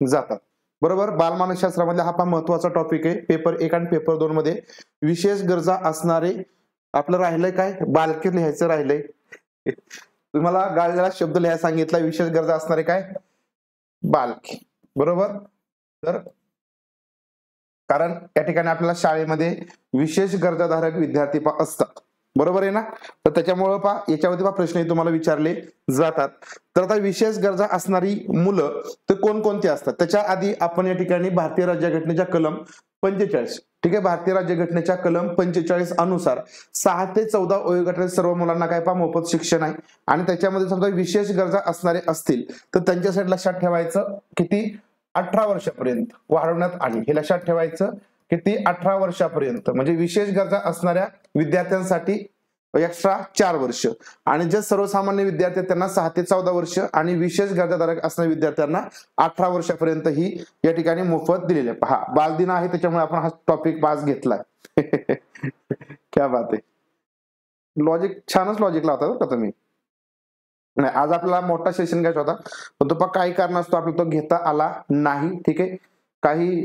जातात. बरोबर. बालमानसशास्त्रामध्ये हा महत्वाचा टॉपिक आहे. पेपर 1 आणि पेपर 2 मध्ये विशेष गरजा असणारे आपलं राहिलंय काय, बालके लिहायचं राहिलंय. तुम्हाला गाळलेला शब्द लिहायला सांगितला, विशेष गरजा असणारे काय, बालके. बरोबर. तर कारण त्या ठिकाणी आपल्याला शाळेमध्ये विशेष गरजाधारक विद्यार्थी असतात. बरोबर आहे ना. तर त्याच्यामुळे याच्यावरती प्रश्न तुम्हाला विचारले जातात. तर आता विशेष गरजा असणारी मुलं तर कोणकोणती असतात त्याच्या आधी आपण या ठिकाणी भारतीय राज्यघटनेच्या कलम 45, ठीक आहे, भारतीय राज्यघटनेच्या कलम 45 अनुसार 6 ते 14 वयोगटातील सर्व मुलांना काय मोफत शिक्षण आहे. आणि त्याच्यामध्ये समजा विशेष गरजा असणारे असतील तर त्यांच्यासाठी लक्षात ठेवायचं किती, 18 वर्षापर्यंत वाढवण्यात आली. हे लक्षात ठेवायचं किती, 18 वर्षापर्यंत. म्हणजे विशेष गरजा असणाऱ्या विद्यार्थ्यांसाठी एक्स्ट्रा 4 वर्ष, आणि जे सर्वसामान्य विद्यार्थी त्यांना 6 ते 14 वर्ष, आणि विशेष गरजाधारक असणाऱ्या विद्यार्थ्यांना 18 वर्षापर्यंत ही या ठिकाणी मोफत दिलेली आहे. पहा, बालदिन आहे त्याच्यामुळे आपण हा टॉपिक पास घेतलाय. क्या बात आहे. लॉजिक छानच लॉजिक लावता का तुम्ही. नाही, आज आपल्याला मोठा सेशन घ्यायचा होता पण तो काही कारणास्तव आपल्याला तो घेता आला नाही. ठीक आहे, काही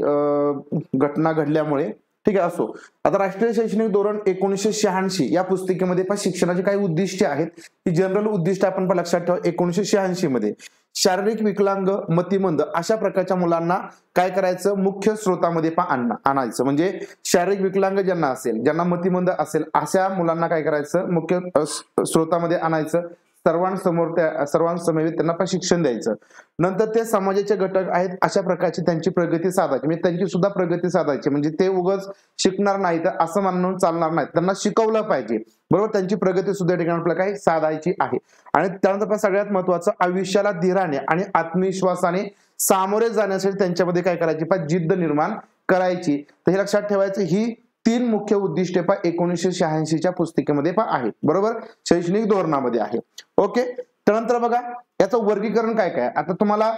घटना घडल्यामुळे. ठीक आहे, असो. आता राष्ट्रीय शैक्षणिक धोरण 1986 या पुस्तिकेमध्ये शिक्षणाची काही उद्दिष्टे आहेत. ही जनरल उद्दिष्ट आपण लक्षात ठेवा. 1986 मध्ये शारीरिक विकलांग, मतिमंद अशा प्रकारच्या मुलांना काय करायचं, मुख्य स्रोतामध्ये आणायचं. म्हणजे शारीरिक विकलांग ज्यांना असेल, ज्यांना मतिमंद असेल अशा मुलांना काय करायचं, मुख्य स्रोतामध्ये आणायचं. सर्वांसमवेत त्यांना शिक्षण द्यायचं. नंतर ते समाजाचे घटक आहेत अशा प्रकारची त्यांची प्रगती साधायची. म्हणजे त्यांची सुद्धा प्रगती साधायची. म्हणजे ते उगाच शिकणार नाही तर असं म्हणून चालणार नाही, त्यांना शिकवलं पाहिजे. बरोबर. त्यांची प्रगती सुद्धा ठिकाणी आपल्याला काय साधायची आहे. आणि त्यानंतर सगळ्यात महत्वाचं, आयुष्याला धीराने आणि आत्मविश्वासाने सामोरे जाण्यासाठी त्यांच्यामध्ये काय करायची, जिद्द निर्माण करायची. तर हे लक्षात ठेवायचं. ही 3 मुख्य उद्दिष्टे 1986च्या पुस्तिकेमध्ये आहेत. बरोबर, शैक्षणिक धोरणामध्ये आहे. ओके. त्यानंतर बघा याचं वर्गीकरण काय काय. आता तुम्हाला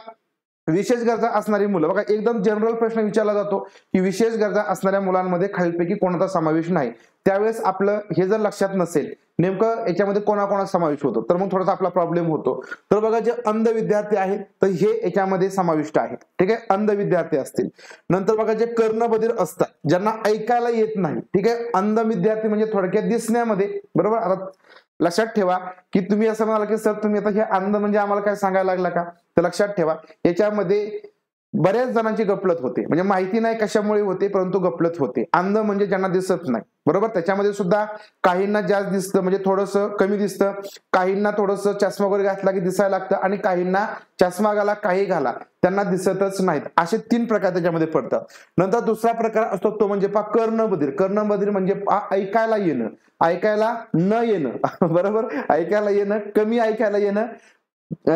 विशेष गरजा असणारी मुलं बघा, एकदम जनरल प्रश्न विचारला जातो की विशेष गरजा असणाऱ्या मुलांमध्ये खालीलपैकी कोणाचा समावेश नाही. त्यावेळेस आपलं हे जर लक्षात नसेल नेमकं याच्यामध्ये कोणाकोणाचा समावेश होतो तर मग थोडासा आपला प्रॉब्लेम होतो. तर बघा, जे अंध विद्यार्थी आहेत तर हे याच्यामध्ये समाविष्ट आहेत. ठीक आहे, अंध विद्यार्थी असतील. नंतर बघा, जे कर्णबधिर असतात, ज्यांना ऐकायला येत नाही. ठीक आहे, अंध विद्यार्थी म्हणजे थोडक्यात दिसण्यामध्ये. बरोबर. आता लक्षात ठेवा की तुम्ही असं म्हणाल की सर तुम्ही आता हे अंध म्हणजे आम्हाला काय सांगायला लागला का. तर लक्षात ठेवा याच्यामध्ये बऱ्याच जणांची गफलत होते. म्हणजे माहिती नाही कशामुळे होते परंतु गफलत होते. अंध म्हणजे ज्यांना दिसत नाही. बरोबर. त्याच्यामध्ये सुद्धा काहींना जास्त दिसतं म्हणजे थोडंसं कमी दिसतं, काहींना थोडंसं चष्मा वगैरे घातला की दिसायला लागतं, आणि काहींना चष्मा घाला काही घाला त्यांना दिसतच नाहीत. असे 3 प्रकार त्याच्यामध्ये पडतात. नंतर दुसरा प्रकार असतो तो म्हणजे कर्णबधिर. कर्णबधिर म्हणजे ऐकायला येणं, ऐकायला न येणं. बरोबर. ऐकायला येणं, कमी ऐकायला येणं.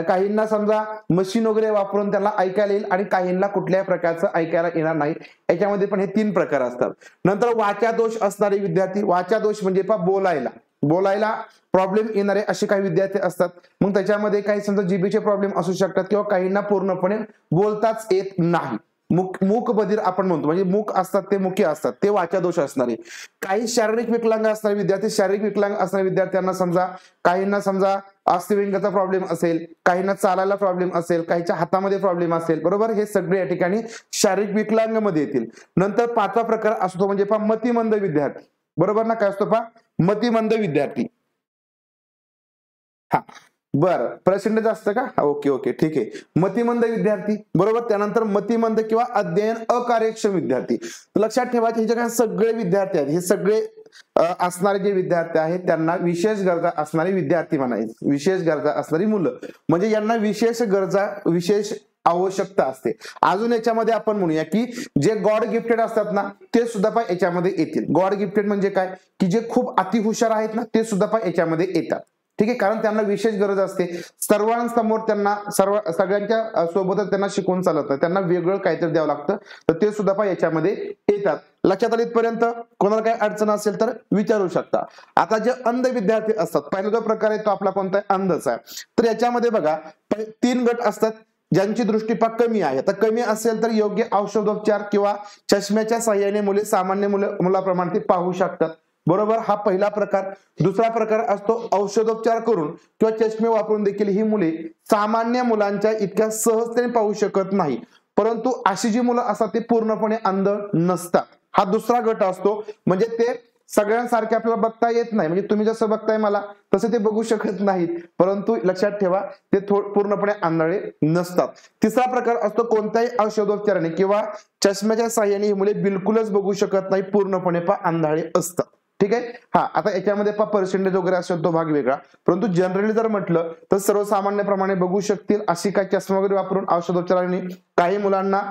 काहींना समजा मशीन वगैरे वापरून त्याला ऐकायला येईल आणि काहींना कुठल्याही प्रकारचं ऐकायला येणार नाही. याच्यामध्ये पण हे 3 प्रकार असतात. नंतर वाचा दोष असणारे विद्यार्थी. वाचा दोष म्हणजे बोलायला प्रॉब्लेम येणारे असे काही विद्यार्थी असतात. मग त्याच्यामध्ये काही समजा जिभेचे प्रॉब्लेम असू शकतात किंवा काहींना पूर्णपणे बोलताच येत नाही. मूक बधिर आपण म्हणतो, म्हणजे मूक असतात ते मुकी असतात, ते वाचा दोष असणारे. काही शारीरिक विकलांग असणारे विद्यार्थी. शारीरिक विकलांग असणाऱ्या विद्यार्थ्यांना समजा काहींना समजा अस्थिविंगाचा प्रॉब्लेम असेल, काहींना चालायला प्रॉब्लेम असेल, काहींच्या हातामध्ये प्रॉब्लेम असेल. बरोबर. हे सगळे या ठिकाणी शारीरिक विकलांग मध्ये येतील. नंतर 5वा प्रकार असतो म्हणजे मतिमंद विद्यार्थी. बरोबर ना. काय असतो मतिमंद विद्यार्थी. हा, बरं. पर्सेंटेज असतं का. ओके ओके ठीक आहे. मतिमंद विद्यार्थी. बरोबर. त्यानंतर मतिमंद किंवा अध्ययन अकार्यक्षम विद्यार्थी. लक्षात ठेवायचे हे जे काही सगळे विद्यार्थी आहेत हे सगळे असणारे जे विद्यार्थी आहेत त्यांना विशेष गरजा असणारी विद्यार्थी म्हणायचे. विशेष गरजा असणारी मुलं म्हणजे यांना विशेष गरजा, विशेष आवश्यकता असते. अजून याच्यामध्ये आपण म्हणूया की जे गॉड गिफ्टेड असतात ना ते सुद्धा याच्यामध्ये येतील. गॉड गिफ्टेड म्हणजे काय की जे खूप अतिहुशार आहेत ना ते सुद्धा याच्यामध्ये येतात. ठीक आहे, कारण त्यांना विशेष गरज असते. सर्वांसमोर त्यांना सगळ्यांच्या सोबतच त्यांना शिकवून चालत नाही, त्यांना वेगळं काहीतरी द्यावं लागतं. तर ते सुद्धा याच्यामध्ये येतात. लक्षात आले. इथपर्यंत कोणाला काही अडचण असेल तर विचारू शकता. आता जे अंध विद्यार्थी असतात, पहिला जो प्रकार आहे तो आपला कोणता आहे, अंधच आहे. तर याच्यामध्ये बघा 3 गट असतात. ज्यांची दृष्टी कमी आहे, तर कमी असेल तर योग्य औषधोपचार किंवा चष्म्याच्या साहाय्याने मुले सामान्य मुलाप्रमाणे ते पाहू शकतात. बरोबर. हा पहिला प्रकार. दुसरा प्रकार असतो औषधोपचार करून किंवा चष्मे वापरून देखील ही मुले सामान्य मुलांच्या इतक्या सहजतेने पाहू शकत नाही, परंतु अशी जी मुलं असतात ते पूर्णपणे अंध नसतात. हा दुसरा गट असतो. म्हणजे ते सगळ्यांसारखे आपल्याला बघता येत नाही, म्हणजे तुम्ही जसं बघताय मला तसं ते बघू शकत नाहीत, परंतु लक्षात ठेवा ते पूर्णपणे आंधळे नसतात. तिसरा प्रकार असतो कोणत्याही औषधोपचाराने किंवा चष्म्याच्या साहाय्याने ही मुले बिलकुलच बघू शकत नाही, पूर्णपणे आंधळे असतात. ठीक आहे. हा, आता याच्यामध्ये पर्सेंटेज वगैरे असेल तो भाग वेगळा, परंतु जनरली जर म्हटलं तर सर्वसामान्यप्रमाणे बघू शकतील अशी काही चष्मा वगैरे वापरून औषधोपचाराने. काही मुलांना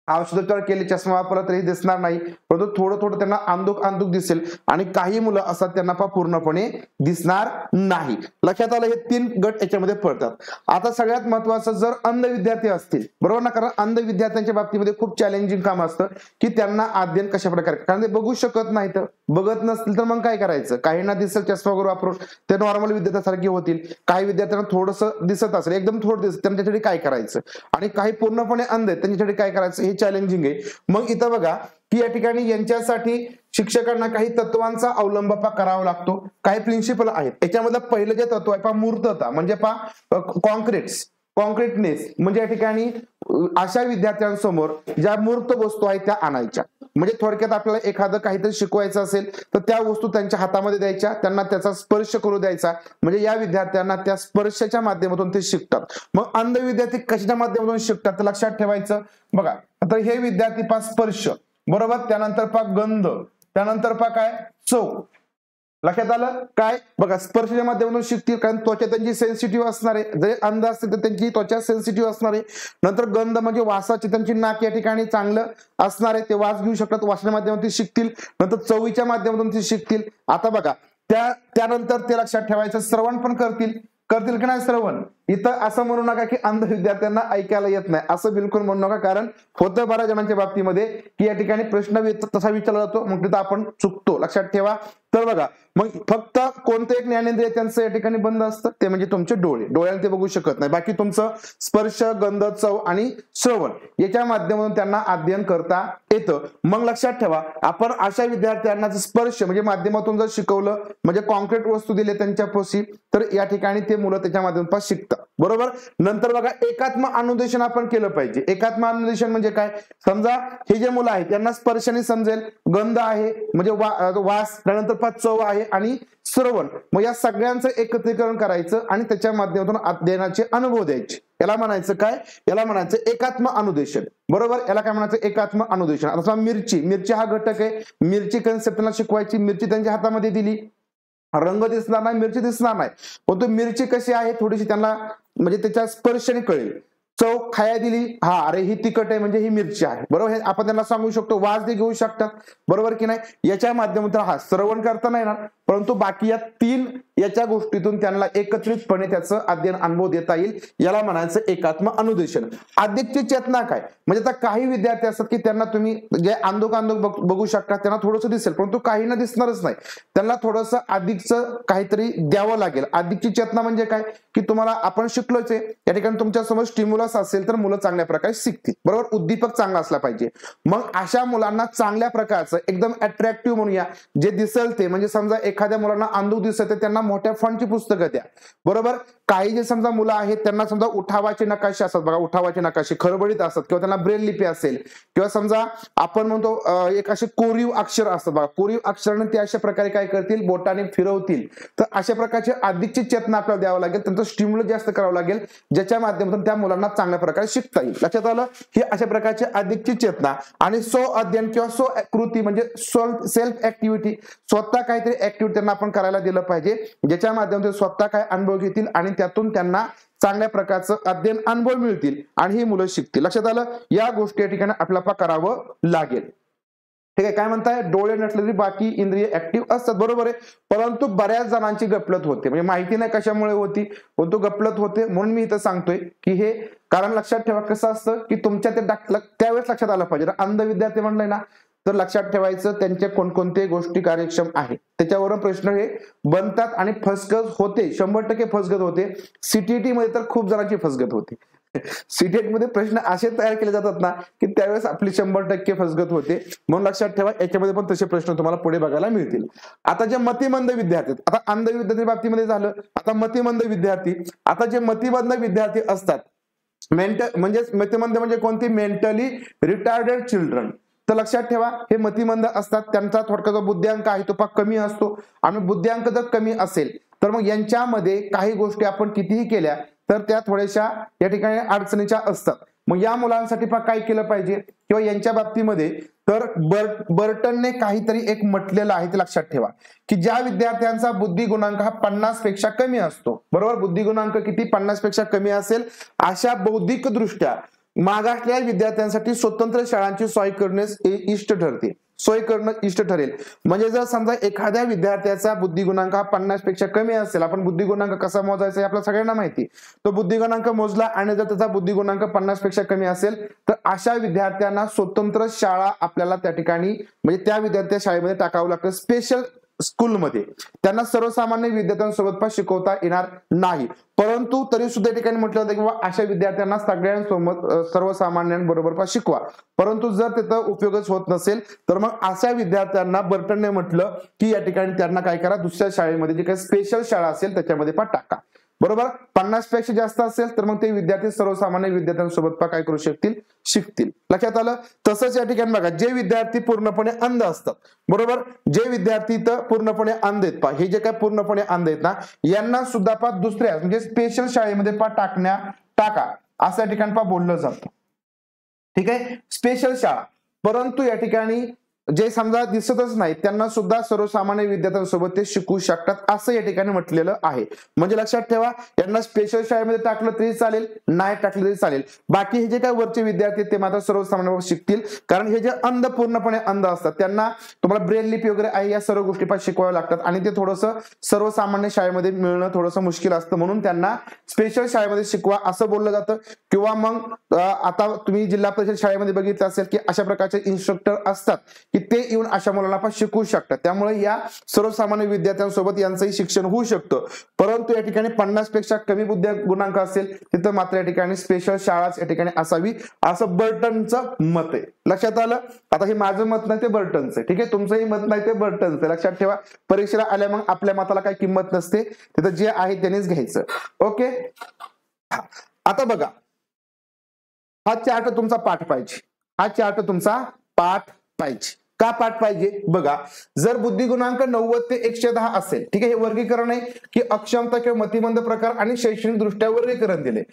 औषधोपचार केले चष्मा वापरला तरी दिसणार नाही, परंतु थोडं थोडं त्यांना अंधुक दिसेल, आणि काही मुलं असतात त्यांना पूर्णपणे दिसणार नाही. लक्षात आलं, हे 3 गट याच्यामध्ये पडतात. आता सगळ्यात महत्वाचं, जर अंध विद्यार्थी असतील, बरोबर ना, कारण अंध विद्यार्थ्यांच्या बाबतीमध्ये खूप चॅलेंजिंग काम असतं की त्यांना अध्ययन कशा प्रकारे, कारण ते बघू शकत नाहीत. बघत नसतील तर मग काय करायचं, काहींना दिसेल चष्मा वगैरे वापरून ते नॉर्मल विद्यार्थ्यासारखे होतील, काही विद्यार्थ्यांना थोडंसं दिसत असेल, एकदम थोडं दिसत, त्यांच्यासाठी काय करायचं, आणि काही पूर्णपणे अंध आहेत त्यांच्यासाठी काय करायचं, हे चॅलेंजिंग आहे. मग इथं बघा की या ठिकाणी यांच्यासाठी शिक्षकांना काही तत्वांचा अवलंब करावा लागतो, काही प्रिन्सिपल आहेत. याच्यामध्ये पहिलं जे तत्व आहे मूर्तता, म्हणजे कॉन्क्रीटनेस, म्हणजे या ठिकाणी अशा विद्यार्थ्यांसमोर ज्या मूर्त वस्तू आहेत त्या आणायच्या. म्हणजे थोडक्यात आपल्याला एखादं काहीतरी शिकवायचं असेल तर त्या वस्तू त्यांच्या हातामध्ये द्यायच्या, त्यांना त्याचा स्पर्श करू द्यायचा, म्हणजे या विद्यार्थ्यांना त्या स्पर्शाच्या माध्यमातून ते शिकतात. मग अंध विद्यार्थी कशाच्या माध्यमातून शिकतात तर लक्षात ठेवायचं. बघा, आता हे विद्यार्थी स्पर्श, बरोबर, त्यानंतर गंध, त्यानंतर काय चव. लक्षात आलं काय, बघा स्पर्शाच्या माध्यमातून शिकतील, कारण त्वचा त्यांची सेन्सिटिव्ह असणार आहे, जरी अंध असतील तर त्यांची त्वचा सेन्सिटिव्ह असणार आहे. नंतर गंध म्हणजे वासाची त्यांची नाक या ठिकाणी चांगलं असणार आहे, ते वास घेऊ शकतात, वासाच्या माध्यमातून शिकतील. नंतर चवीच्या माध्यमातून ते शिकतील. आता बघा त्यानंतर ते लक्षात ठेवायचं, श्रवण पण करतील की नाही श्रवण. इथं असं म्हणू नका की अंध विद्यार्थ्यांना ऐकायला येत नाही, असं बिलकुल म्हणू नका, कारण होतं बऱ्याच जणांच्या बाबतीमध्ये की या ठिकाणी प्रश्न तसा विचारला जातो, मग तिथं आपण चुकतो. लक्षात ठेवा. तर बघा, मग फक्त कोणतं एक ज्ञानेंद्रिय त्यांचं या ठिकाणी बंद असतं, ते म्हणजे तुमचे डोळे. डोळ्याने ते बघू शकत नाही, बाकी तुमचं स्पर्श, गंध, चव आणि श्रवण याच्या माध्यमातून त्यांना अध्ययन करता येतं. मग लक्षात ठेवा, आपण अशा विद्यार्थ्यांना स्पर्श म्हणजे माध्यमातून जर शिकवलं, म्हणजे कॉन्क्रीट वस्तू दिले त्यांच्यापाशी, तर या ठिकाणी ते मुलं त्याच्या माध्यमातून शिकतात. बरोबर. नंतर बघा, एकात्म अनुदेशन आपण केलं पाहिजे. एकात्म अनुदेशन म्हणजे काय, समजा हे जे मुलं आहेत त्यांना स्पर्शाने समजेल, गंध आहे म्हणजे वास, त्यानंतर चव आहे, आणि श्रवण, मग या सगळ्यांचं एकत्रीकरण करायचं आणि त्याच्या माध्यमातून अध्ययनाचे अनुभव द्यायचे. याला म्हणायचं काय, याला म्हणायचं एकात्म अनुदेशन. बरोबर, याला काय म्हणायचं, एकात्म अनुदेशन. आता मिरची हा घटक आहे, मिरची कन्सेप्ट त्यांना शिकवायची. मिरची त्यांच्या हातामध्ये दिली, रंग दिसणार नाही, मिरची दिसणार नाही, पण तो मिरची कशी आहे थोडीशी त्यांना म्हणजे त्याच्या स्पर्शाने कळेल. चव खाया दिली, हा अरे ही तिखट आहे म्हणजे ही मिरची आहे, बरोबर, हे आपण त्यांना सांगू शकतो. वास ते घेऊ शकतात, बरोबर की नाही. याच्या माध्यमातून श्रवण करता नाही येणार, परंतु बाकी या 3 याच्या गोष्टीतून त्यांना एकत्रितपणे त्याचं अध्ययन अनुभव देता येईल. याला म्हणायचं एकात्म अनुदेशन. अधिकची चेतना काय, म्हणजे आता काही विद्यार्थी असतात की त्यांना तुम्ही जे अंधुक बघू शकता, त्यांना थोडंसं दिसेल, परंतु काहींना दिसणारच नाही. त्यांना थोडंसं अधिकचं काहीतरी द्यावं लागेल. अधिकची चेतना म्हणजे काय की तुम्हाला आपण शिकलोच आहे, या ठिकाणी तुमच्या समोर स्टिम्युलस असेल तर मुलं चांगल्या प्रकारे शिकतील. बरोबर, उद्दीपक चांगला असला पाहिजे. मग अशा मुलांना चांगल्या प्रकारचं एकदम अट्रॅक्टिव्ह म्हणूया, जे दिसेल ते, म्हणजे समजा एखाद्या मुलांना अंधुक दिसत आहे त्यांना मोठ्या फॉन्टची पुस्तकं द्या. बरोबर, काही जे समजा मुलं आहेत त्यांना समजा उठावाचे नकाशे असतात, बघा उठावाचे नकाशे खरबडीत असतात, किंवा त्यांना ब्रेल लिपी असेल, किंवा समजा आपण म्हणतो एक असे कोरीव अक्षर असतात, बघा कोरीव अक्षराने ते अशा प्रकारे काय करतील, बोटाने फिरवतील. तर अशा प्रकारचे अधिकची चेतना आपल्याला द्यावं लागेल, त्यांचं स्टिम्युलस जास्त करावं लागेल, ज्याच्या माध्यमातून त्या मुलांना चांगल्या प्रकारे शिकता येईल. लक्षात आलं. ही अशा प्रकारची अधिकची चेतना आणि स्व अध्ययन किंवा स्व कृती म्हणजे सेल्फ ऍक्टिव्हिटी, स्वतः काहीतरी ऍक्टिव्हिटी त्यांना आपण करायला दिलं पाहिजे, ज्याच्या माध्यमातून स्वतः काय अनुभव घेतील आणि त्यातून त्यांना चांगल्या प्रकारचं अध्ययन अनुभव मिळतील आणि ही मुलं शिकतील. लक्षात आलं. या गोष्टी या ठिकाणी आपल्याला करावं लागेल. ठीक आहे, काय म्हणताय, डोळे नसले तरी बाकी इंद्रिय ऍक्टिव्ह असतात, बरोबर आहे, परंतु बऱ्याच जणांची गफलत होते, म्हणजे माहिती नाही कशामुळे होती, पण तो गफलत होते. म्हणून मी इथं सांगतोय की हे कारण लक्षात ठेवा, कसं असतं की तुमच्या त्यावेळेस लक्षात आलं पाहिजे. अंध विद्यार्थी म्हणलंय ना, तर लक्षात ठेवायचं त्यांच्या कोणकोणत्या गोष्टी कार्यक्षम आहेत त्याच्यावरून प्रश्न हे बनतात आणि फसगत होते, 100% फसगत होते. सीटीईटी मध्ये तर खूप जणांची फसगत होते. सीटीईटी मध्ये प्रश्न असे तयार केले जातात ना की त्यावेळेस आपली 100% फसगत होते. म्हणून लक्षात ठेवा, याच्यामध्ये पण तसे प्रश्न तुम्हाला पुढे बघायला मिळतील. आता जे मतिमंद विद्यार्थी, आता अंध विद्यार्थी बाबतीमध्ये झालं, आता मतिमंद विद्यार्थी. आता जे मतिमंद विद्यार्थी असतात म्हणजेच मतिमंद म्हणजे कोणती? Mentally retarded children. तर लक्षात ठेवा, हे मतिमंद असतात, त्यांचा थोडक्यात जो बुद्ध्यांक आहे तो फार कमी असतो. आणि बुद्ध्यांक जर कमी असेल तर मग यांच्यामध्ये काही गोष्टी आपण कितीही केल्या तर त्या थोड्याशा या ठिकाणी अडचणीच्या असतात. मग या मुलांसाठी काय केलं पाहिजे किंवा यांच्या बाबतीमध्ये तर बर्टनने काहीतरी एक म्हटलेलं आहे ते लक्षात ठेवा, की ज्या विद्यार्थ्यांचा बुद्धी गुणांक हा 50 पेक्षा कमी असतो, बरोबर, बुद्धी गुणांक किती? 50 पेक्षा कमी असेल, अशा बौद्धिक दृष्ट्या मागासलेल्या विद्यार्थ्यांसाठी स्वतंत्र शाळांची सोय करणे इष्ट ठरते. सोय करणं इष्ट ठरेल. म्हणजे जर समजा एखाद्या विद्यार्थ्याचा बुद्धी गुणांक हा 50 पेक्षा कमी असेल, आपण बुद्धी गुणांक कसा मोजायचा हे आपल्या सगळ्यांना माहिती, तो बुद्धी गुणांक मोजला आणि जर त्याचा बुद्धी गुणांक 50 पेक्षा कमी असेल तर अशा विद्यार्थ्यांना स्वतंत्र शाळा आपल्याला त्या ठिकाणी म्हणजे त्या विद्यार्थ्या शाळेमध्ये टाकावं लागतं, स्पेशल स्कूलमध्ये. त्यांना सर्वसामान्य विद्यार्थ्यांसोबत पण शिकवता येणार नाही. परंतु तरी सुद्धा ठिकाणी म्हटलं होतं की अशा विद्यार्थ्यांना सगळ्यांसोबत सर्वसामान्यांबरोबर पण शिकवा. परंतु जर तिथं उपयोगच होत नसेल तर मग अशा विद्यार्थ्यांना बर्टनने म्हटलं की या ठिकाणी त्यांना काय करा, दुसऱ्या शाळेमध्ये जी काही स्पेशल शाळा असेल त्याच्यामध्ये पण टाका. बरोबर, 50 पेक्षा जास्त असेल तर मग ते विद्यार्थी सर्वसामान्य विद्यार्थ्यांसोबत पण काय करू शकतील, शिकतील. लक्षात आलं. तसंच या ठिकाणी बघा, जे विद्यार्थी पूर्णपणे अंध असतात, बरोबर, जे विद्यार्थी तर पूर्णपणे अंध आहेत पा, हे जे काय पूर्णपणे अंध आहेत ना, यांना सुद्धा पा दुसऱ्या म्हणजे स्पेशल शाळेमध्ये पा टाका असं या ठिकाणी पा बोललं जातं. ठीक आहे, स्पेशल शाळा. परंतु या ठिकाणी जे समजा दिसतच नाही त्यांना सुद्धा सर्वसामान्य विद्यार्थ्यांसोबत ते शिकू शकतात असं या ठिकाणी म्हटलेलं आहे. म्हणजे लक्षात ठेवा, यांना स्पेशल शाळेमध्ये टाकलं तरी चालेल, नाही टाकलं तरी चालेल. बाकी हे जे काही वरचे विद्यार्थी ते मात्र सर्वसामान्य शिकतील. कारण हे जे पूर्णपणे अंध असतात त्यांना तुम्हाला ब्रेल लिपी वगैरे आहे या सर्व गोष्टी पण शिकवाव्या लागतात आणि ते थोडंसं सर्वसामान्य शाळेमध्ये मिळणं थोडंसं मुश्किल असतं, म्हणून त्यांना स्पेशल शाळेमध्ये शिकवा असं बोललं जातं. किंवा मग आता तुम्ही जिल्हा परिषद शाळेमध्ये बघितलं असेल की अशा प्रकारचे इन्स्ट्रक्टर असतात की ते येऊन अशा मुलांना पण शिकवू शकतात. त्यामुळे या सर्वसामान्य विद्यार्थ्यांसोबत यांचंही शिक्षण होऊ शकतं. परंतु या ठिकाणी 50 पेक्षा कमी बुद्धी गुणांक असेल तिथं मात्र या ठिकाणी स्पेशल शाळाच या ठिकाणी असावी असं बर्टनचं मत आहे. लक्षात आलं. आता हे माझं मत नाही, ते बर्टनचं. ठीक आहे, तुमचंही मत नाही, ते बर्टनचं. लक्षात ठेवा, परीक्षेला आल्या मग आपल्या मताला काही किंमत नसते, तिथं जे आहे त्यांनीच घ्यायचं. ओके, आता बघा, हा चार्ट तुमचा पाठ पाहिजे, हा चार्ट तुमचा पाठ पाहिजे. का पाठ पाहिजे? बघा, जर बुद्धी गुणांक 90 ते 110 असेल, ठीक आहे, हे वर्गीकरण आहे की अक्षमता किंवा मतिमंद प्रकार आणि शैक्षणिक दृष्ट्या वर्गीकरण दिले.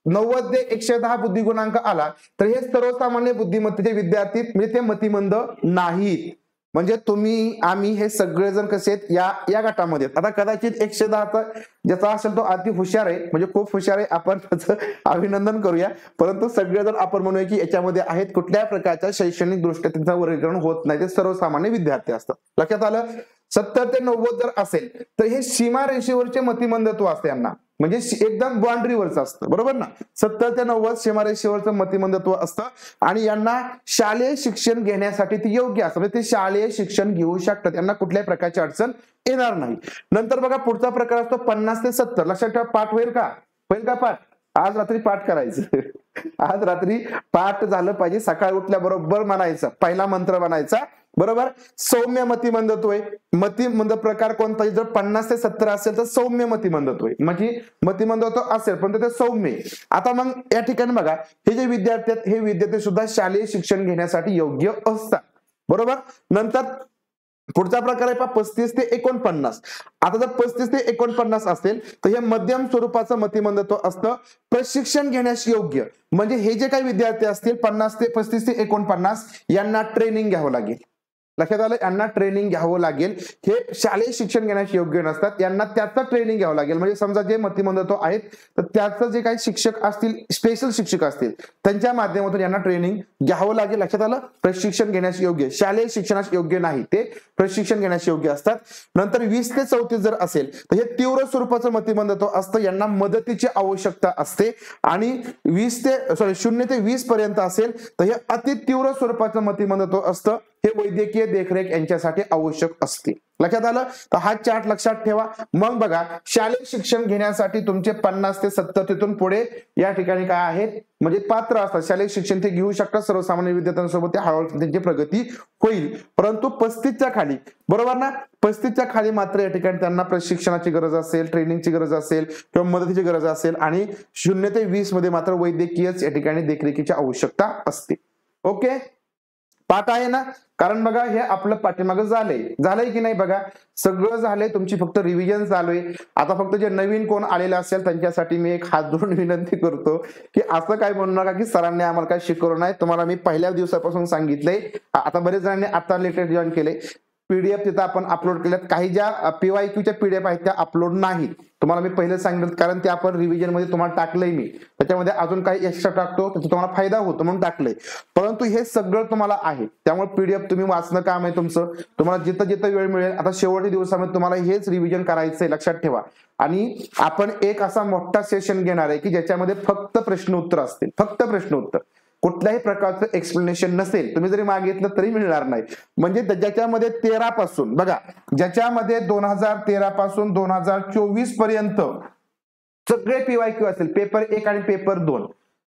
90 ते 110 बुद्धी गुणांक आला तर हे सर्वसामान्य बुद्धिमत्तेचे विद्यार्थी म्हणजे ते मतिमंद नाहीत. म्हणजे तुम्ही आम्ही हे सगळेजण कसे आहेत या गटामध्ये. आता कदाचित 110 ज्याचा असेल तो अति हुशार आहे, म्हणजे खूप हुशार आहे, आपण त्याचं अभिनंदन करूया. परंतु सगळेजण आपण म्हणूया की याच्यामध्ये आहेत कुठल्या प्रकारच्या शैक्षणिक दृष्ट्या त्यांचं वर्गीकरण होत नाही, ते सर्वसामान्य विद्यार्थी असतात. लक्षात आलं. 70 ते 90 जर असेल तर हे सीमारेषेवरचे मतिमंदत्व असते यांना, म्हणजे एकदम बाउंड्रीवरच असतं, बरोबर ना. 70 ते 90 सीमारेषेवरचं मतिमंदत्व असतं आणि यांना शालेय शिक्षण घेण्यासाठी ते योग्य असतं, म्हणजे ते शालेय शिक्षण घेऊ शकतात, यांना कुठल्याही प्रकारची अडचण येणार नाही. नंतर बघा पुढचा प्रकार असतो 50 ते 70. लक्षात ठेवा, पाठ होईल का? होईल का पाठ? आज रात्री पाठ करायचं. आज रात्री पाठ झालं पाहिजे. सकाळी उठल्याबरोबर म्हणायचं, पहिला मंत्र म्हणायचा, बरोबर. सौम्य मतिमंदत्व आहे. मतिमंद प्रकार कोणता? जर 50 ते 70 असेल तर सौम्य मतिमंदत्व आहे, म्हणजे मतिमंदत्व असेल पण ते सौम्य. आता मग या ठिकाणी बघा, हे जे विद्यार्थी आहेत हे विद्यार्थी सुद्धा शालेय शिक्षण घेण्यासाठी योग्य असतात, बरोबर. नंतर पुढचा प्रकार आहे 35 ते 49. आता जर 35 ते 49 असेल तर हे मध्यम स्वरूपाचं मतिमंदत्व असतं, प्रशिक्षण घेण्यास योग्य. म्हणजे हे जे काही विद्यार्थी असतील 35 ते 49 यांना ट्रेनिंग घ्यावं लागेल. लक्षात आलं, यांना ट्रेनिंग घ्यावं लागेल. हे शालेय शिक्षण घेण्यास योग्य नसतात, यांना त्याचं ट्रेनिंग घ्यावं लागेल. म्हणजे समजा जे मतिमंदत्व आहेत तर त्याचं जे काही शिक्षक असतील, स्पेशल शिक्षक असतील, त्यांच्या माध्यमातून यांना ट्रेनिंग घ्यावं लागेल. लक्षात आलं. प्रशिक्षण घेण्यास योग्य, शालेय शिक्षणास योग्य नाही, ते प्रशिक्षण घेण्यास योग्य असतात. नंतर 20 ते 34 जर असेल तर हे तीव्र स्वरूपाचं मतिमंदत्व असतं, यांना मदतीची आवश्यकता असते. आणि 0 ते 20 पर्यंत असेल तर हे अति तीव्र स्वरूपाचं मतिमंदत्व असतं, हे वैद्यकीय देखरेख यांच्यासाठी आवश्यक असते. लक्षात आलं? तर हा चार्ट लक्षात ठेवा. मग बघा, शालेय शिक्षण घेण्यासाठी तुमचे 50 ते 70 तिथून पुढे या ठिकाणी काय आहेत म्हणजे पात्र असतात. शालेय शिक्षण ते घेऊ शकतात. सर्वसामान्य विद्यार्थ्यांसोबत ते हळूहळू त्यांची प्रगती होईल. परंतु 35च्या खाली, बरोबर ना, 35च्या खाली मात्र या ठिकाणी त्यांना प्रशिक्षणाची गरज असेल, ट्रेनिंगची गरज असेल किंवा मदतीची गरज असेल आणि 0 ते 20 मध्ये मात्र वैद्यकीयच या ठिकाणी देखरेखीची आवश्यकता असते. ओके, पाठ आहे ना? कारण बघा, हे आपलं पाठीमागं झालंय की नाही बघा, सगळं झालंय. तुमची फक्त रिव्हिजन चालू आहे. आता फक्त जे नवीन कोण आलेले असेल त्यांच्यासाठी मी एक हात जोडून विनंती करतो की असं काय म्हणू नका की सरांनी आम्हाला काय शिकवलं नाही. तुम्हाला मी पहिल्या दिवसापासून सांगितलंय. आता बरेच जणांनी आता लेटेस्ट जॉईन केले. पीडीएफ तिथं आपण अपलोड केल्यात. काही ज्या PYQच्या पीडीएफ आहेत त्या अपलोड नाही. तुम्हाला मी पहिले सांगितलं, कारण ते आपण रिव्हिजन मध्ये तुम्हाला टाकलंय. मी त्याच्यामध्ये अजून काही एक्स्ट्रा टाकतो, त्याचा तुम्हाला फायदा होतो म्हणून टाकलंय. परंतु हे सगळं तुम्हाला आहे, त्यामुळे पीडीएफ तुम्ही वाचणं काम आहे तुमचं. तुम्हाला जिथं जिथं वेळ मिळेल, आता शेवटच्या दिवसामध्ये तुम्हाला हेच रिव्हिजन करायचंय, लक्षात ठेवा. आणि आपण एक असा मोठा सेशन घेणार आहे की ज्याच्यामध्ये फक्त प्रश्न उत्तर असतील, फक्त प्रश्न उत्तर. कुठल्याही प्रकारचं एक्सप्लेनेशन नसेल. तुम्ही जरी मागितलं तरी मिळणार नाही. म्हणजे ज्याच्यामध्ये 13 पासून बघा, ज्याच्यामध्ये 2013 पासून 2024 पर्यंत सगळे PYQ असेल, पेपर 1 आणि पेपर 2.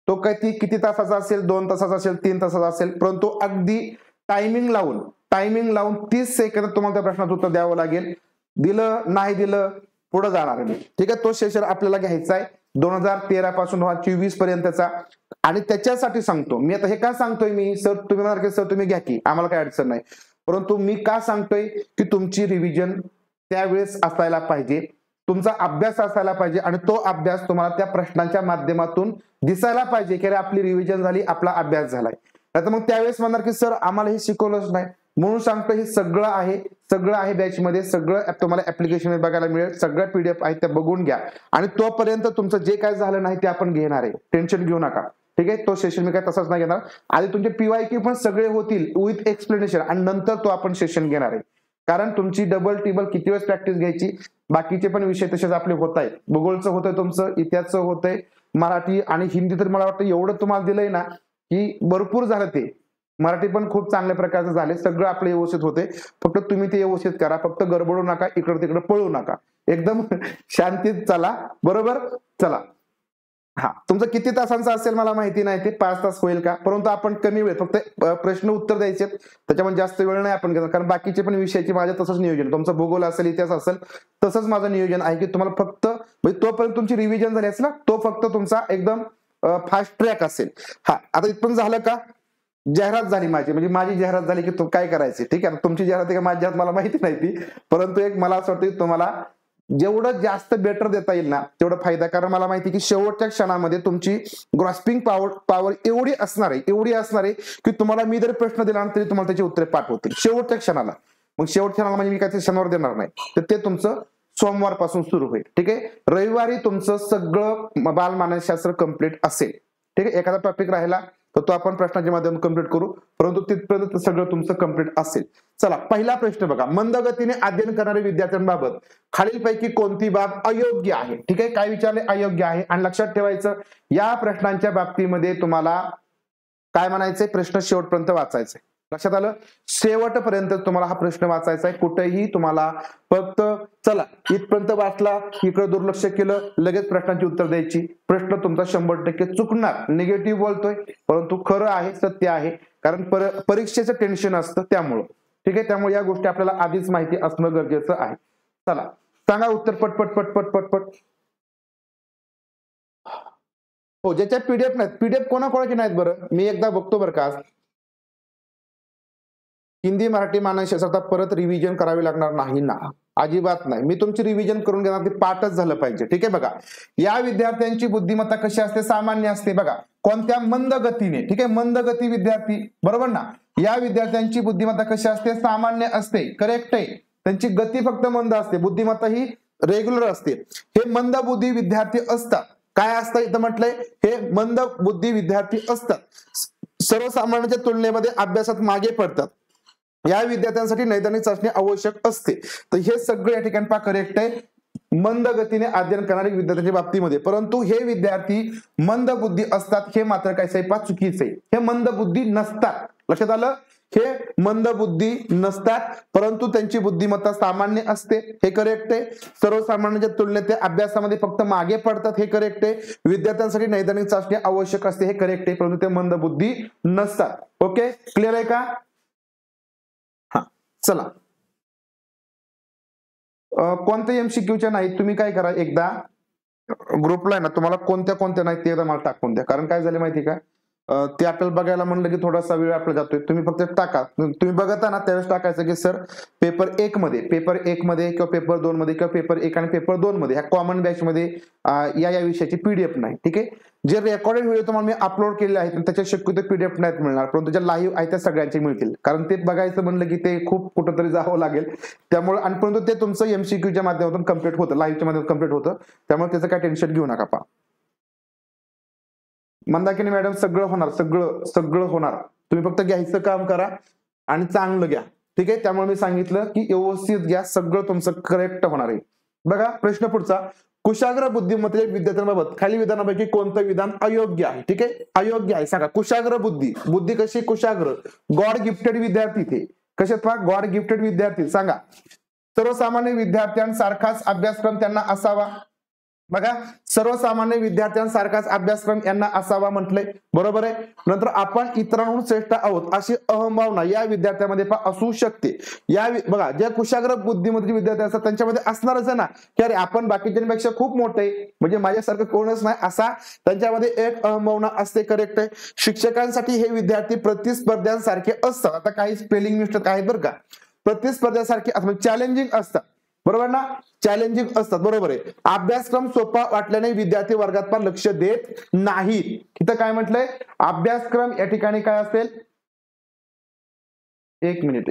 तो किती तासाचा असेल, 2 तासाचा असेल, 3 तासाचा असेल, परंतु अगदी टायमिंग लावून 30 सेकंद तुम्हाला त्या प्रश्नाचं उत्तर द्यावं लागेल. दिलं नाही दिलं पुढे जाणार नाही. ठीक आहे, तो सेशन आपल्याला घ्यायचा आहे 2013 पासून 2024 पर्यंतचा. आणि त्याच्यासाठी सांगतो मी. आता हे का सांगतोय मी? सर तुम्ही म्हणाल की सर तुम्ही घ्या की, आम्हाला काही अडचण नाही. परंतु मी का सांगतोय की तुमची रिव्हिजन त्यावेळेस असायला पाहिजे, तुमचा अभ्यास असायला पाहिजे आणि तो अभ्यास तुम्हाला त्या प्रश्नांच्या माध्यमातून दिसायला पाहिजे की आपली रिव्हिजन झाली, आपला अभ्यास झालाय. तर मग त्यावेळेस म्हणणार की सर आम्हाला हे शिकवलंच नाही. म्हणून सांगतो हे सगळं आहे बॅच मध्ये. सगळं तुम्हाला ऍप्लिकेशन बघायला मिळेल. सगळ्या पीडीएफ आहेत त्या बघून घ्या. आणि तोपर्यंत तुमचं जे काय झालं नाही ते आपण घेणार आहे, टेन्शन घेऊ नका. ठीक आहे, तो सेशन मी काय तसाच नाही घेणार. आधी तुमचे PYQ पण सगळे होतील विथ एक्सप्लेनेशन आणि नंतर तो आपण सेशन घेणार आहे. कारण तुमची डबल टिबल किती वेळेस प्रॅक्टिस घ्यायची. बाकीचे पण विषय तसेच आपले होत आहेत. भूगोलचं होतंय, तुमचं इतिहासचं होतंय, मराठी आणि हिंदी तर मला वाटतं एवढं तुम्हाला दिलंय ना की भरपूर झालं. ते मराठी पण खूप चांगल्या प्रकारचं झाले. सगळं आपलं व्यवस्थित होते. फक्त तुम्ही ते व्यवस्थित करा. फक्त गडबडू नका, इकडे तिकडे पळू नका. एकदम शांतीत चला. बरोबर, चला. हा, तुमचं किती तासांचं असेल मला माहिती नाही, ते 5 तास होईल का, परंतु आपण कमी वेळ फक्त प्रश्न उत्तर द्यायचे, त्याच्यामध्ये जास्त वेळ नाही आपण घेणार. कारण बाकीचे पण विषयाची माझ्या तसंच नियोजन, तुमचं भूगोल असेल, इतिहास असेल, तसंच माझं नियोजन आहे की तुम्हाला फक्त म्हणजे तोपर्यंत तुमची रिव्हिजन झाली असेल ना, तो फक्त तुमचा एकदम फास्ट ट्रॅक असेल. हा, आता इथपर्यंत झालं का? जाहिरात झाली माझी, म्हणजे माझी जाहिरात झाली की काय करायचे. ठीक आहे, तुमची जाहिरात आहे का माझी जाहिरात मला माहिती नाही ती, परंतु एक मला असं वाटतं तुम्हाला जेवढं जास्त बेटर देता येईल ना तेवढा फायदा. कारण मला माहिती की शेवटच्या क्षणामध्ये तुमची ग्रास्पिंग पॉवर एवढी असणार आहे की तुम्हाला मी जर प्रश्न दिला तरी तुम्हाला त्याची उत्तरे पाठवतील शेवटच्या क्षणाला. मग शेवटच्या क्षणाला म्हणजे मी काय शनिवार देणार नाही, तर ते तुमचं सोमवार पासून सुरू होईल. ठीक आहे, रविवारी तुमचं सगळं बालमानसशास्त्र कम्प्लीट असेल. ठीक आहे, एखादा टॉपिक राहिला तर तो आपण प्रश्नाच्या माध्यमातून कम्प्लीट करू, परंतु तिथपर्यंत सगळं तुमचं कम्प्लीट असेल. चला, पहिला प्रश्न बघा. मंद गतीने अध्ययन करणाऱ्या विद्यार्थ्यांबाबत खालीलपैकी कोणती बाब अयोग्य आहे? ठीक आहे, काय विचारले? अयोग्य आहे. आणि लक्षात ठेवायचं या प्रश्नांच्या बाबतीमध्ये तुम्हाला काय म्हणायचंय, प्रश्न शेवटपर्यंत वाचायचंय. लक्षात आलं? शेवटपर्यंत तुम्हाला हा प्रश्न वाचायचा आहे. कुठेही तुम्हाला फक्त चला इथपर्यंत वाचला, इकडे दुर्लक्ष केलं, लगेच प्रश्नांची उत्तर द्यायची. प्रश्न तुमचा 100% चुकणार. निगेटिव्ह बोलतोय परंतु खरं आहे, सत्य आहे. कारण परीक्षेचं टेन्शन असतं त्यामुळं. ठीक आहे, त्यामुळे या गोष्टी आपल्याला आधीच माहिती असणं गरजेचं आहे. चला सांगा उत्तर पटपट पटपट पटपट. हो, ज्याच्या पीडीएफ नाहीत, पीडीएफ कोणाकोणाचे नाहीत बरं, मी एकदा बघतो बरं का. हिंदी मराठी मानसशास्त्राचा परत रिव्हिजन करावी लागणार नाही ना? अजिबात नाही. मी तुमची रिव्हिजन करून घेणार, ते पाठच झालं पाहिजे. ठीक आहे, बघा या विद्यार्थ्यांची बुद्धिमत्ता कशी असते? सामान्य असते. बघा कोणत्या? मंद गतीने. ठीक आहे, मंद गती विद्यार्थी, बरोबर ना? या विद्यार्थ्यांची बुद्धिमत्ता कशी असते? सामान्य असते. करेक्ट आहे. त्यांची गती फक्त मंद असते, बुद्धिमत्ता ही रेग्युलर असते. हे मंद बुद्धी विद्यार्थी असतात. काय असतं इथं म्हटलंय? हे मंद बुद्धी विद्यार्थी असतात. सर्वसामान्यांच्या तुलनेमध्ये अभ्यासात मागे पडतात. या विद्यार्थ्यांसाठी नैदानिक चाचणी आवश्यक असते. तर हे सगळे या ठिकाणी पहा करेक्ट आहे. मंद गतीने अध्ययन करणाऱ्या विद्यार्थ्यांच्या बाबतीमध्ये. परंतु हे विद्यार्थी मंद बुद्धी असतात हे मात्र काय साहेब चुकीचं आहे. हे मंद बुद्धी नसतात. लक्षात आलं? हे मंदबुद्धी नसतात, परंतु त्यांची बुद्धिमत्ता सामान्य असते, हे करेक्ट आहे. सर्वसामान्यांच्या तुलनेत ते अभ्यासामध्ये फक्त मागे पडतात, हे करेक्ट आहे. विद्यार्थ्यांसाठी नैदानिक चाचणी आवश्यक असते, हे करेक्ट आहे, परंतु ते मंदबुद्धी नसतात. ओके, क्लिअर आहे का? हा, चला. कोणत्या एमसीक्यूच्या नाही, तुम्ही काय करा, एकदा ग्रुपला आहे ना तुम्हाला कोणत्या कोणत्या नाही ते एकदा मला टाकून द्या. कारण काय झालं माहिती का, ते आपल्याला बघायला म्हणलं की थोडासा वेळ आपला जातोय. तुम्ही फक्त टाका, तुम्ही बघता ना त्यावेळेस टाकायचं की सर पेपर 1 मध्ये किंवा पेपर 2 मध्ये किंवा पेपर 1 आणि पेपर 2 मध्ये ह्या कॉमन बॅच मध्ये या विषयाची पीडीएफ नाही. ठीक आहे, जे रेकॉर्डेड व्हिडिओ तुम्हाला मी अपलोड केले आहेत त्याच्या शक्यतो पीडीएफ नाहीत मिळणार, परंतु ज्या लाईव्ह आहेत त्या सगळ्यांचे मिळतील. कारण ते बघायचं म्हणलं की ते खूप कुठंतरी जावं लागेल, त्यामुळे आणि परंतु ते तुमचं एमसीक्यूच्या माध्यमातून कम्प्लीट होतं, लाईव्हच्या माध्यमातून कम्प्लीट होतं, त्यामुळे त्याचं काय टेन्शन घेऊ नका. मंदाकिनी मॅडम सगळं होणार, सगळं होणार. तुम्ही फक्त घ्यायचं काम करा आणि चांगलं घ्या. ठीक आहे, त्यामुळे मी सांगितलं की व्यवस्थित घ्या, सगळं तुमचं करेक्ट होणार आहे. बघा प्रश्न पुढचा, कुशाग्र बुद्धिमत्तेच्या विद्यार्थ्यांबाबत खाली विधानापैकी कोणतं विधान अयोग्य आहे? ठीक आहे, अयोग्य आहे सांगा. कुशाग्र बुद्धी कशी कुशाग्र? गॉड गिफ्टेड विद्यार्थी, ते कशात पहा, गॉड गिफ्टेड विद्यार्थी. सांगा, सर्वसामान्य विद्यार्थ्यांसारखाच अभ्यासक्रम त्यांना असावा. बघा, सर्वसामान्य विद्यार्थ्यांसारखाच अभ्यासक्रम यांना असावा म्हटलंय, बरोबर आहे. नंतर आपण इतरांहून श्रेष्ठ आहोत अशी अहंभावना या विद्यार्थ्यांमध्ये असू शकते. या बघा, ज्या कुशाग्र बुद्धिमत्तेचे विद्यार्थी असतात त्यांच्यामध्ये असणारच आहे ना की अरे आपण बाकीच्यांपेक्षा खूप मोठे, म्हणजे माझ्यासारखं कोणच नाही, असा त्यांच्यामध्ये एक अहंभावना असते. करेक्ट आहे. शिक्षकांसाठी हे विद्यार्थी प्रतिस्पर्ध्यांसारखे असतात. आता काही स्पेलिंग मिस्टेक आहेत बरं का, प्रतिस्पर्ध्यासारखे चॅलेंजिंग असतात, बरोबर ना, चॅलेंजिंग असतात, बरोबर आहे. अभ्यासक्रम सोपा वाटल्याने विद्यार्थी वर्गात पण लक्ष देत नाहीत. इथं काय म्हटलंय, अभ्यासक्रम या ठिकाणी काय असेल, एक मिनिट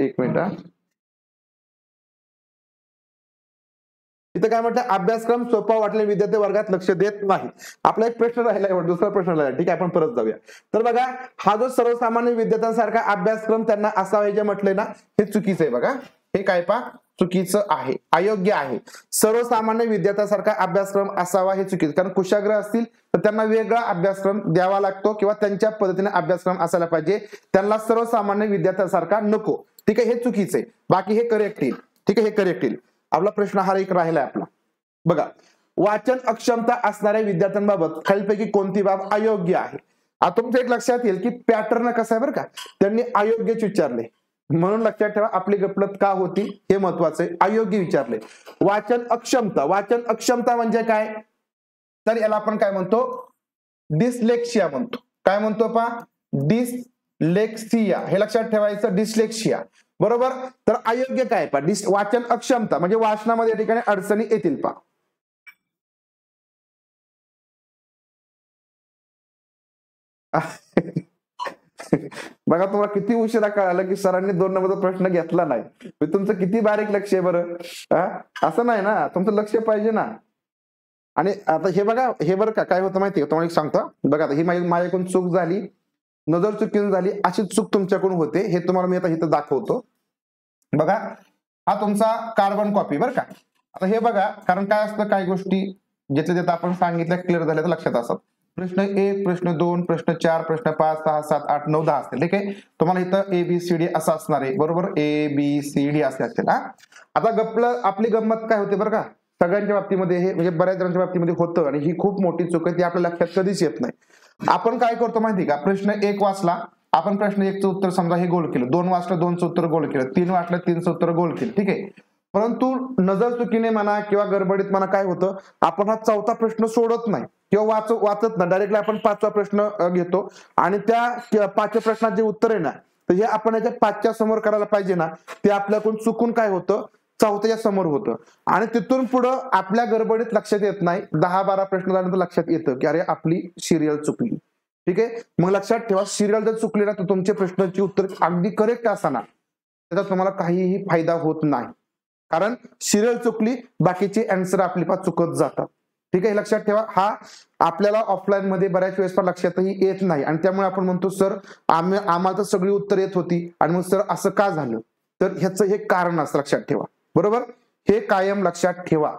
इथं काय म्हटलं, अभ्यासक्रम सोपा वाटल्याने विद्यार्थी वर्गात लक्ष देत नाही. आपला एक प्रश्न राहिला, दुसरा प्रश्न राहिला. ठीक आहे, आपण परत जाऊया. तर बघा, हा जो सर्वसामान्य विद्यार्थ्यांसारखा अभ्यासक्रम त्यांना असावा जे म्हटलंय ना, हे चुकीचं आहे. बघा, हे काय पा चुकीचं आहे, अयोग्य आहे. सर्वसामान्य विद्यार्थ्यांसारखा अभ्यासक्रम असावा हे चुकीचं, कारण कुशाग्र असतील तर त्यांना वेगळा अभ्यासक्रम द्यावा लागतो किंवा त्यांच्या पद्धतीने अभ्यासक्रम असायला पाहिजे, त्यांना सर्वसामान्य विद्यार्थ्यांसारखा नको. ठीक आहे, हे चुकीचं आहे. बाकी हे करेक्ट येईल. ठीक आहे, हे करेक्ट येईल. आपला प्रश्न हा एक राहिलाय आपला. बघा, वाचन अक्षमता असणाऱ्या विद्यार्थ्यांबाबत खालीलपैकी कोणती बाब अयोग्य आहे? आता तुमच्या एक लक्षात येईल की पॅटर्न कसा आहे बरं का, त्यांनी अयोग्यच विचारले, म्हणून लक्षात ठेवा आपली गफलत का होती हे महत्वाचं आहे. अयोग्य विचारले. वाचन अक्षमता म्हणजे काय, तर याला आपण काय म्हणतो, डिस्लेक्सिया म्हणतो. काय म्हणतो पा, डिस्लेक्सिया, हे लक्षात ठेवायचं, डिस्लेक्सिया, बरोबर. तर अयोग्य काय पा, वाचन अक्षमता म्हणजे वाचनामध्ये या ठिकाणी अडचणी येतील पा. बघा, तुम्हाला किती उशिरा कळालं की सरांनी 2 नंबरचा प्रश्न घेतला नाही. तुमचं किती बारीक लक्ष आहे बरं. असं नाही ना, तुमचं लक्ष पाहिजे ना. आणि आता हे बघा, हे बरं का काय होतं माहितीये, तुम्हाला एक सांगतो. बघा, ही माझ्याकडून चूक झाली, नजर चुकीने झाली, अशी चूक तुमच्याकडून होते, हे तुम्हाला मी आता इथं दाखवतो. बघा, हा तुमचा कार्बन कॉपी बरं का. आता हे बघा, कारण काय असतं, काही गोष्टी जिथल्या तिथं आपण सांगितल्या क्लिअर झाल्या तर लक्षात असतात. प्रश्न 1, प्रश्न 2, प्रश्न 4, प्रश्न 5, 6, 7, 8, 9, 10 असतील. ठीक आहे, तुम्हाला इथं ABCD असं असणार आहे, बरोबर. ABCD असे असतील. आता आपली गंमत काय होते बरं का, सगळ्यांच्या बाबतीमध्ये हे म्हणजे बऱ्याच जणांच्या बाबतीमध्ये होतं, आणि ही खूप मोठी चूक आहे, ती आपल्या लक्षात कधीच येत नाही. आपण काय करतो माहिती का, प्रश्न 1 वाचला, आपण प्रश्न 1चं उत्तर समजा हे गोल केलं, 2 वाचलं 2चं उत्तर गोल केलं, 3 वाचलं 3चं उत्तर गोल केलं. ठीक आहे, परंतु नजर चुकीने म्हणा किंवा गडबडीत म्हणा काय होतं, आपण हा 4था प्रश्न सोडत नाही किंवा वाचत नाही, डायरेक्टली आपण 5वा प्रश्न घेतो, आणि त्या 5व्या प्रश्नात जे उत्तर आहे ना, तर हे आपण याच्या 5च्या समोर करायला पाहिजे ना, ते आपल्याकडून चुकून काय होतं, 4थ्याच्या समोर होतं, आणि तिथून पुढं आपल्या गडबडीत लक्षात येत नाही. 10-12 प्रश्न झाल्यानंतर लक्षात येतं की अरे आपली सिरियल चुकली. ठीक आहे, मग लक्षात ठेवा, सिरियल जर चुकली ना तर तुमच्या प्रश्नाची उत्तर अगदी करेक्ट असताना त्याचा तुम्हाला काहीही फायदा होत नाही, कारण सिरियल चुकली, बाकीचे आन्सर आपली पास चुकत जातात. ठीक आहे, लक्षात ठेवा. हा आपल्याला ऑफलाईन मध्ये बऱ्याच वेळेस पण लक्षातही येत नाही, आणि त्यामुळे आपण म्हणतो सर आम्हाला तर सगळी उत्तर येत होती, आणि मग सर असं का झालं, तर ह्याचं हे कारण असं लक्षात ठेवा, बरोबर. हे कायम लक्षात ठेवा,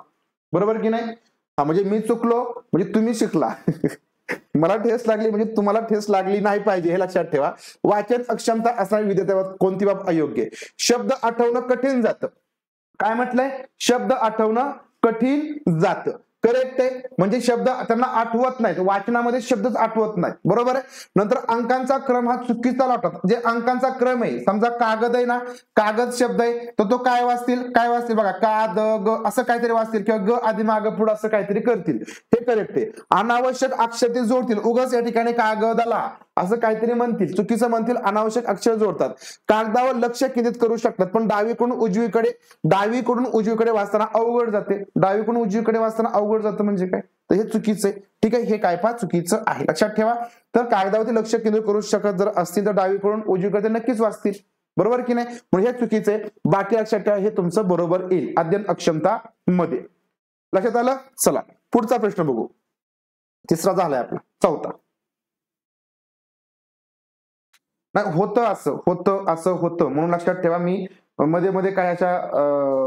बरोबर की नाही. म्हणजे मी चुकलो म्हणजे तुम्ही शिकला. मला ठेस लागली म्हणजे तुम्हाला ठेस लागली नाही पाहिजे हे लक्षात ठेवा. वाचन अक्षमता असणारी विद्यार्थी कोणती बाब अयोग्य? शब्द आठवणं कठीण जातं. काय म्हटलंय? शब्द आठवणं कठीण जातं. करेक्ट आहे. म्हणजे शब्द त्यांना आठवत नाहीत, वाचनामध्ये शब्दच आठवत नाही. बरोबर आहे. नंतर अंकांचा क्रम हा चुकीचा लावतात. जे अंकांचा क्रम आहे, समजा कागद आहे ना, कागद शब्द आहे तर तो काय वाचतील? काय वाचतील बघा, का द ग असं काहीतरी वाचतील किंवा ग आधी माग पुढे असं काहीतरी करतील. हे करेक्ट आहे. अनावश्यक अक्षर ते जोडतील. उगाच या ठिकाणी कागदाला असं काहीतरी म्हणतील, चुकीचं म्हणतील, अनावश्यक अक्षर जोडतात. कागदावर लक्ष केंद्रित करू शकतात पण डावीकडून उजवीकडे वाचताना अवघड जाते. डावीकडून उजवीकडे वाचताना अवघड जातं म्हणजे काय? तर हे चुकीचं आहे. ठीक आहे. हे काय पहा चुकीचं आहे. लक्षात ठेवा. तर कागदावरती लक्ष केंद्रित करू शकत जर असतील तर डावीकडून उजवीकडे नक्कीच वाचतील. बरोबर की नाही? म्हणजे हे चुकीचं आहे. बाकी लक्षात ठेवा हे तुमचं बरोबर येईल अध्ययन अक्षमता मध्ये. लक्षात आलं? चला पुढचा प्रश्न बघू. तिसरा झालाय आपला. चौथा. नाही होतं म्हणून लक्षात ठेवा. मी मध्ये मध्ये काय अशा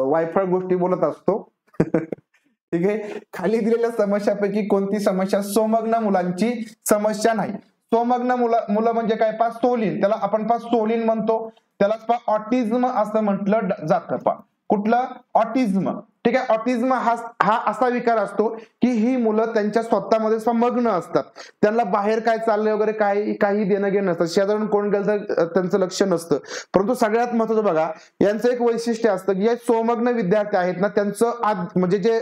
वायफळ गोष्टी बोलत असतो. ठीक आहे. खाली दिलेल्या समस्यापैकी कोणती समस्या सोमग्न मुलांची समस्या नाही? सोमग्न मुलं म्हणजे काय? पा सोलीन, त्याला आपण सोलीन म्हणतो. त्यालाच ऑटिझम असं म्हटलं जातं. कुठलं? ऑटिझम. ठीक आहे. ऑटिझम हा असा विकार असतो की ही मुलं त्यांच्या स्वतःमध्ये मग्न असतात. त्यांना बाहेर काय चाललंय वगैरे काही देणं घेणं नसतं. शेजारून कोण गेलं तर त्यांचं लक्ष नसतं. परंतु सगळ्यात महत्त्वाचं बघा, यांचं एक वैशिष्ट्य असतं की हे सोमग्न विद्यार्थी आहेत ना, त्यांचं म्हणजे जे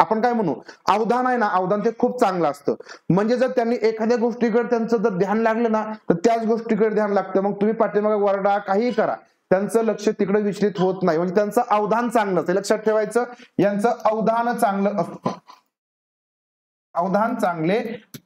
आपण काय म्हणू अवधान आहे ना, अवधान ते खूप चांगलं असतं. म्हणजे जर त्यांनी एखाद्या गोष्टीकडे त्यांचं जर ध्यान लागलं ना तर त्याच गोष्टीकडे ध्यान लागतं. मग तुम्ही पाठीमागे वरडा काही करा, त्यांचं लक्ष तिकडे विचलित होत नाही. म्हणजे त्यांचं अवधान चांगलं असतं. लक्षात ठेवायचं, यांचं अवधान चांगलं असतं. अवधान चांगले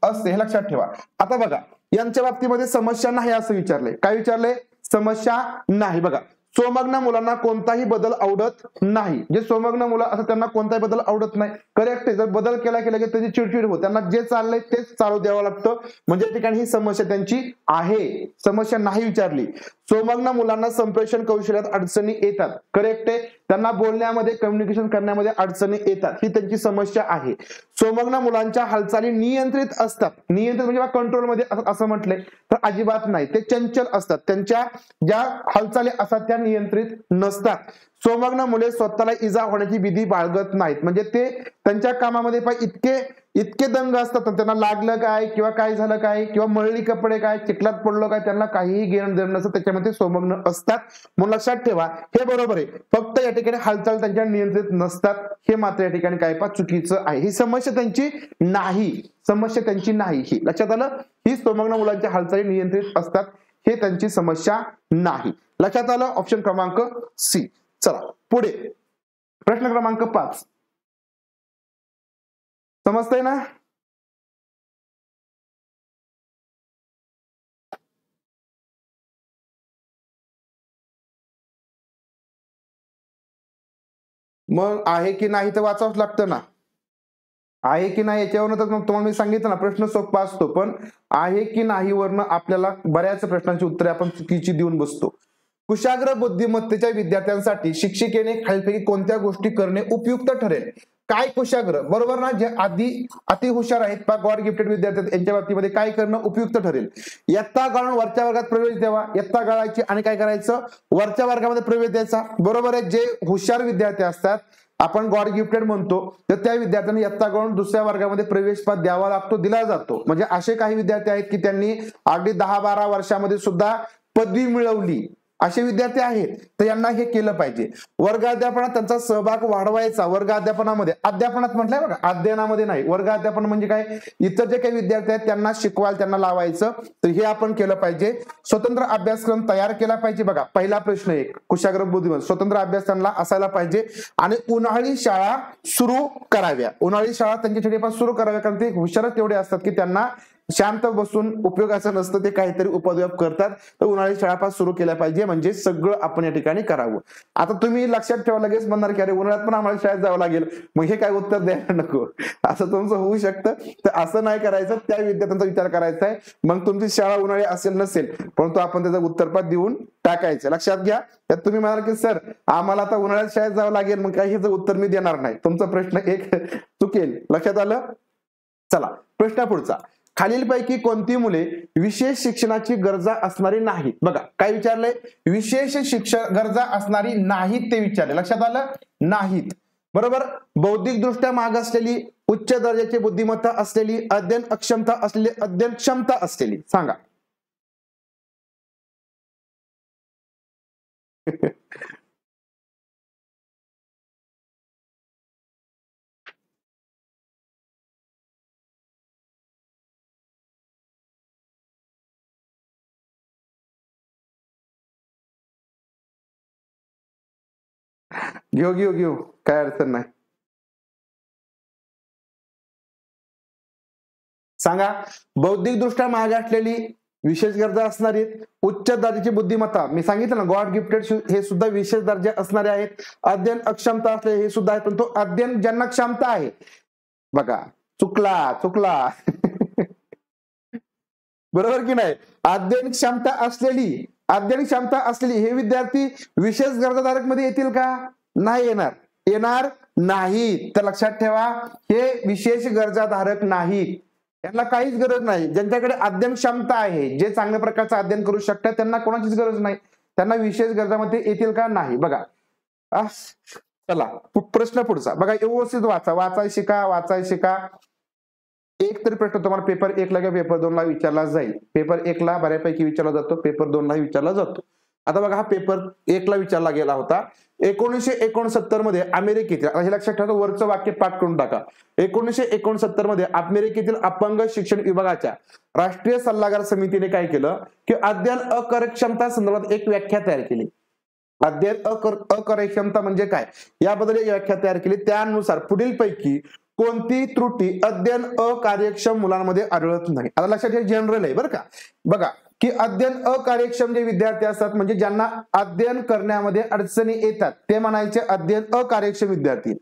असते हे लक्षात ठेवा. आता बघा यांच्या बाबतीमध्ये समस्या नाही असं विचारलंय. काय विचारलंय? समस्या नाही. बघा सोमग्न मुलांना कोणताही बदल आवडत नाही. जे सोमग्न मुलं असं त्यांना कोणताही बदल आवडत नाही. करेक्ट आहे. जर बदल केला की त्याची चिडचिड होते. त्यांना जे चाललंय तेच चालू द्यावं लागतं. म्हणजे या ठिकाणी ही समस्या त्यांची आहे. समस्या नाही विचारली. सोमग्न मुलांना संप्रेषण कौशल्यात अडचणी येतात. करेक्ट आहे. त्यांना बोलण्यामध्ये कम्युनिकेशन करण्यामध्ये अडचणी येतात. ही त्यांची समस्या आहे. सोमग्न मुलांच्या हालचाली नियंत्रित असतात. नियंत्रित म्हणजे कंट्रोलमध्ये असं म्हटलंय तर अजिबात नाही. ते चंचल असतात. त्यांच्या ज्या हालचाली असतात त्या नियंत्रित नसतात. सोमग्न मुले स्वतःला इजा होण्याची भीती बाळगत नाहीत. म्हणजे ते त्यांच्या कामामध्ये इतके दंग असतात. त्यांना लागलं काय किंवा काय झालं काय किंवा मळली कपडे काय चिखलात पडलं काय त्यांना काहीही घेणं देणं नसतं. त्याच्यामध्ये सोमग्न असतात. म्हणून लक्षात ठेवा हे बरोबर आहे. फक्त या ठिकाणी हालचाल त्यांच्या नियंत्रित नसतात. हे मात्र या ठिकाणी काय चुकीचं आहे. ही समस्या त्यांची नाही. समस्या त्यांची नाही. ही लक्षात आलं. ही सोमग्न मुलांच्या हालचाली नियंत्रित असतात. हे त्यांची समस्या नाही. लक्षात आलं. ऑप्शन क्रमांक सी. चला पुढे प्रश्न क्रमांक 5. समजतंय ना? मग आहे की नाही तर वाचावंच लागतं ना. आहे की नाही याच्यावरनं तर मग तुम्हाला मी सांगितलं ना प्रश्न सोपा असतो. पण आहे की नाही वरनं आपल्याला बऱ्याच प्रश्नांची उत्तरे आपण चुकीची देऊन बसतो. कुशाग्र बुद्धिमत्तेच्या विद्यार्थ्यांसाठी शिक्षिकेने खालीलपैकी कोणत्या गोष्टी करणे उपयुक्त ठरेल? काय कुशाग्र? बरोबर ना. जे अति हुशार आहेत गॉड गिफ्टेड विद्यार्थी यांच्या बाबतीमध्ये काय करणं उपयुक्त ठरेल? इयत्ता गाळून वरच्या वर्गात प्रवेश द्यावा. इयत्ता गाळायची आणि काय करायचं? वरच्या वर्गामध्ये प्रवेश द्यायचा. बरोबर आहे. जे हुशार विद्यार्थी असतात आपण गॉड गिफ्टेड म्हणतो तर त्या विद्यार्थ्यांना इयत्ता गाळून दुसऱ्या वर्गामध्ये प्रवेश द्यावा लागतो, दिला जातो. म्हणजे असे काही विद्यार्थी आहेत की त्यांनी अगदी 10-12 वर्षामध्ये सुद्धा पदवी मिळवली. असे विद्यार्थी आहेत तर यांना हे केलं पाहिजे. वर्ग अध्यापनात त्यांचा सहभाग वाढवायचा. वर्ग अध्यापनामध्ये अध्यापनात म्हटलंय बघा, अध्ययनामध्ये नाही. वर्ग अध्यापन म्हणजे काय? इतर जे काही विद्यार्थी आहेत त्यांना शिकवायला त्यांना लावायचं. तर हे आपण केलं पाहिजे. स्वतंत्र अभ्यासक्रम तयार केला पाहिजे. बघा पहिला प्रश्न एक कुशाग्र बुद्धिमत्ता स्वतंत्र अभ्यास त्यांना असायला पाहिजे. आणि उन्हाळी शाळा सुरू कराव्या. उन्हाळी शाळा त्यांच्यासाठी सुरू कराव्या. कारण ते हुशारच तेवढे असतात की त्यांना शांत बसून उपयोगाचं नसतं. ते काहीतरी उपद्व्याप करतात. तर उन्हाळी शाळा सुरू केल्या पाहिजे. म्हणजे सगळं आपण या ठिकाणी करावं. आता तुम्ही लक्षात ठेवा लगेच म्हणणार की अरे उन्हाळ्यात पण आम्हाला शाळेत जावं लागेल मग हे काय उत्तर द्यायला नको. असं तुमचं होऊ शकतं. तर असं नाही करायचं. त्या विद्यार्थ्यांचा विचार करायचा आहे. मग तुमची शाळा उन्हाळी असेल नसेल परंतु आपण त्याचा उत्तरपात देऊन टाकायचं. लक्षात घ्या. त्यात तुम्ही म्हणाल की सर आम्हाला आता उन्हाळ्यात शाळेत जावं लागेल मग काही ह्याचं उत्तर मी देणार नाही. तुमचा प्रश्न एक चुकेल. लक्षात आलं. चला प्रश्न पुढचा. खालीलपैकी कोणती मुले विशेष शिक्षणाची गरजा असणारी नाहीत? बघा काय विचारलंय, विशेष शिक्षण गरजा असणारी नाहीत ते विचारले, लक्षात आलं, नाहीत. बरोबर. बौद्धिकदृष्ट्या माग असलेली, उच्च दर्जाची बुद्धिमत्ता असलेली, अध्ययन अक्षमता असलेली, अध्ययन क्षमता असलेली, सांगा. घेऊ काय अडचण नाही. सांगा. बौद्धिकदृष्ट्या मागे असलेली, विशेष गरजा असणारी, उच्च दर्जाची बुद्धिमत्ता, मी सांगितलं ना गॉड गिफ्टेड हे सुद्धा विशेष दर्जा असणारे आहेत, अध्ययन अक्षमता असले हे सुद्धा आहेत, पण तो अध्ययन ज्यांना क्षमता आहे. बघा चुकला बरोबर की नाही. अध्ययन क्षमता असलेली हे विद्यार्थी विशेष गरजाधारक मध्ये येतील का? नाही येणार नाही. तर लक्षात ठेवा, हे विशेष गरजाधारक नाहीत, यांना काहीच गरज नाही. ज्यांच्याकडे अध्ययन क्षमता आहे, जे चांगल्या प्रकारचं अध्ययन करू शकतात, त्यांना कोणाचीच गरज नाही. त्यांना विशेष गरजामध्ये येतील का? नाही. बघा चला प्रश्न पुढचा बघा, व्यवस्थित वाचाय शिका. एक तरी प्रश्न तुम्हाला पेपर 1 ला किंवा पेपर 2 ला विचारला जाईल. पेपर 1 ला बऱ्यापैकी विचारला जातो, पेपर 2 ला विचारला जातो. आता बघा, हा पेपर 1 ला विचारला गेला होता 1969 मध्ये अमेरिकेतील, हे लक्षात ठेवा, वरचं वाक्य पाठ करून टाका. 1969 मध्ये अमेरिकेतील अपंग शिक्षण विभागाच्या राष्ट्रीय सल्लागार समितीने काय केलं की अध्ययन अकार्यक्षमता संदर्भात एक व्याख्या तयार केली. अध्ययन अकार्यक्षमता म्हणजे काय याबद्दल एक व्याख्या तयार केली. त्यानुसार पुढीलपैकी कोणती त्रुटी अध्ययन अकार्यक्षम मुलांमध्ये आढळत नाही. आता लक्षात ठेवा, जनरल आहे बरं का. बघा की अध्ययन अकार्यक्षम जे विद्यार्थी असतात, म्हणजे ज्यांना अध्ययन करण्यामध्ये अडचणी येतात, ते म्हणायचे अध्ययन अकार्यक्षम विद्यार्थी.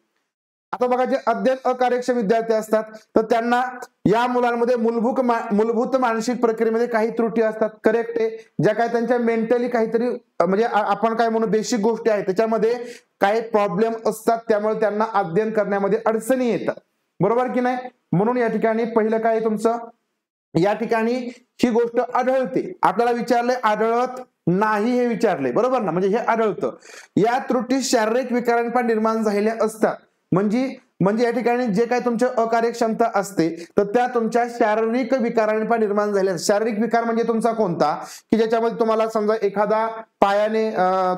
आता बघा, जे अध्ययन अकार्यक्षम विद्यार्थी असतात, तर त्यांना या मुलांमध्ये मूलभूत मानसिक प्रक्रियेमध्ये काही त्रुटी असतात. करेक्ट आहे. ज्या काय त्यांच्या मेंटली काहीतरी, म्हणजे आपण काय म्हणू, बेसिक गोष्टी आहेत, त्याच्यामध्ये काही प्रॉब्लेम असतात, त्यामुळे त्यांना अध्ययन करण्यामध्ये अडचणी येतात. बरोबर की नाही. म्हणून या ठिकाणी पहिलं काय तुमचं, या ठिकाणी ही गोष्ट आढळते. आपल्याला विचारले आढळत नाही हे विचारले, बरोबर ना, म्हणजे हे आढळतं. या त्रुटी शारीरिक विकारांपासून निर्माण झालेल्या असतात. म्हणजे या ठिकाणी जे काही तुमच्या अकार्यक्षमता असते, तर त्या तुमच्या शारीरिक विकारांपासून निर्माण झाल्या. शारीरिक विकार म्हणजे तुमचा कोणता, की ज्याच्यामध्ये तुम्हाला समजा एखादा पायाने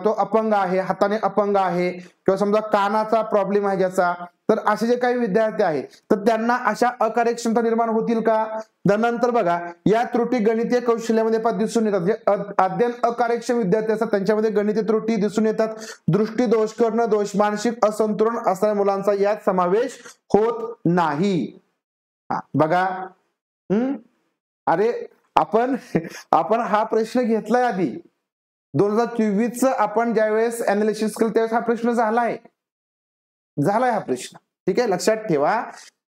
तो अपंग आहे, हाताने अपंग आहे, किंवा समजा कानाचा प्रॉब्लेम आहे ज्याचा, तर असे जे काही विद्यार्थी आहेत, तर त्यांना अशा अकार्यक्षमता निर्माण होतील का? त्यानंतर बघा, या त्रुटी गणितीय कौशल्यामध्ये पण दिसून येतात. जे अध्ययन अकार्यक्षम विद्यार्थी असतात त्यांच्यामध्ये गणितीय त्रुटी दिसून येतात. दृष्टीदोष, कर्णदोष, मानसिक असंतुलन असणाऱ्या मुलांचा यात समावेश होत नाही. बघा, अरे आपण हा प्रश्न घेतलाय आधी 2024 आपण ज्यावेळेस अनालिसिस केलं त्यावेळेस हा प्रश्न झालाय हा प्रश्न. ठीक आहे, लक्षात ठेवा.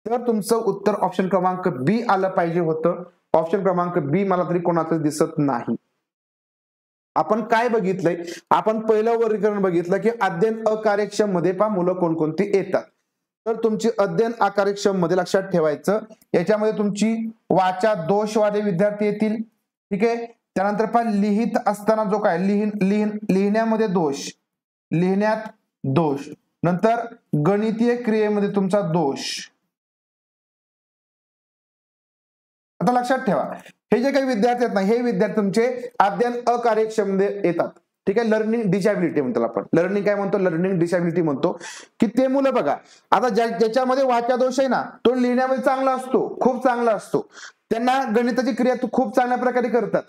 तर तुमचं उत्तर ऑप्शन क्रमांक बी आलं पाहिजे होतं. ऑप्शन क्रमांक बी मला तरी कोणाचं दिसत नाही. आपण काय बघितलंय, आपण पहिलं वर्गीकरण बघितलं की अध्ययन अकार्यक्षम मध्ये पहा मुलं कोणकोणती येतात. तर तुमची अध्ययन अकार्यक्षम मध्ये लक्षात ठेवायचं, याच्यामध्ये तुमची वाचा दोषवाले विद्यार्थी येतील. ठीक आहे. त्यानंतर पहा लिहित असताना जो काय लिहिण्यामध्ये दोष, लिहिण्यात दोष, नंतर गणितीय क्रियेमध्ये तुमचा दोष. आता लक्षात ठेवा, हे जे काही विद्यार्थी आहेत ना, हे विद्यार्थी तुमचे अध्ययन अकार्यक्षम मध्ये येतात. ठीक आहे. लर्निंग डिसॅबिलिटी म्हणतो आपण. लर्निंग काय म्हणतो, लर्निंग डिसॅबिलिटी म्हणतो. की ते मुलं बघा, आता ज्याच्यामध्ये वाचा दोष आहे ना, तो लिहिण्यामध्ये चांगला असतो, खूप चांगला असतो, त्यांना गणिताची क्रिया खूप चांगल्या प्रकारे करतात.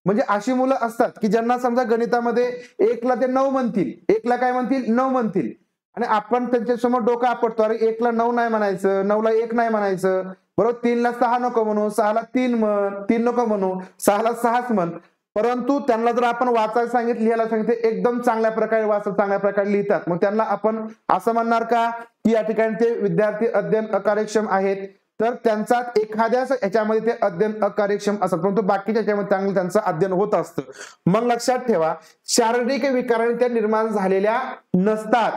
म्हणजे अशी मुलं असतात की ज्यांना समजा गणितामध्ये 1 ला ते 9 म्हणतील, 1 ला काय म्हणतील, 9 म्हणतील, आणि आपण त्यांच्यासमोर डोकं आपटतो, अरे 1 ला 9 नाही म्हणायचं, 9 ला 1 नाही म्हणायचं, बरोबर, 3 ला 6 नको म्हणू, 6 ला 3 म्हण, 3 नको म्हणू, 6 ला 6च म्हण. परंतु त्यांना जर आपण वाचायला सांगितलं, लिहायला सांगितलं, एकदम चांगल्या प्रकारे वाचत, चांगल्या प्रकारे लिहितात. मग त्यांना आपण असं म्हणणार का की या ठिकाणी ते विद्यार्थी अध्ययन अकार्यक्षम आहेत? तर त्यांचा एखाद्या याच्यामध्ये ते अध्ययन अकार्यक्षम असतात, परंतु बाकीच्या याच्यामध्ये चांगलं त्यांचं अध्ययन होत असतं. मग लक्षात ठेवा, शारीरिक विकाराने त्या निर्माण झालेल्या नसतात.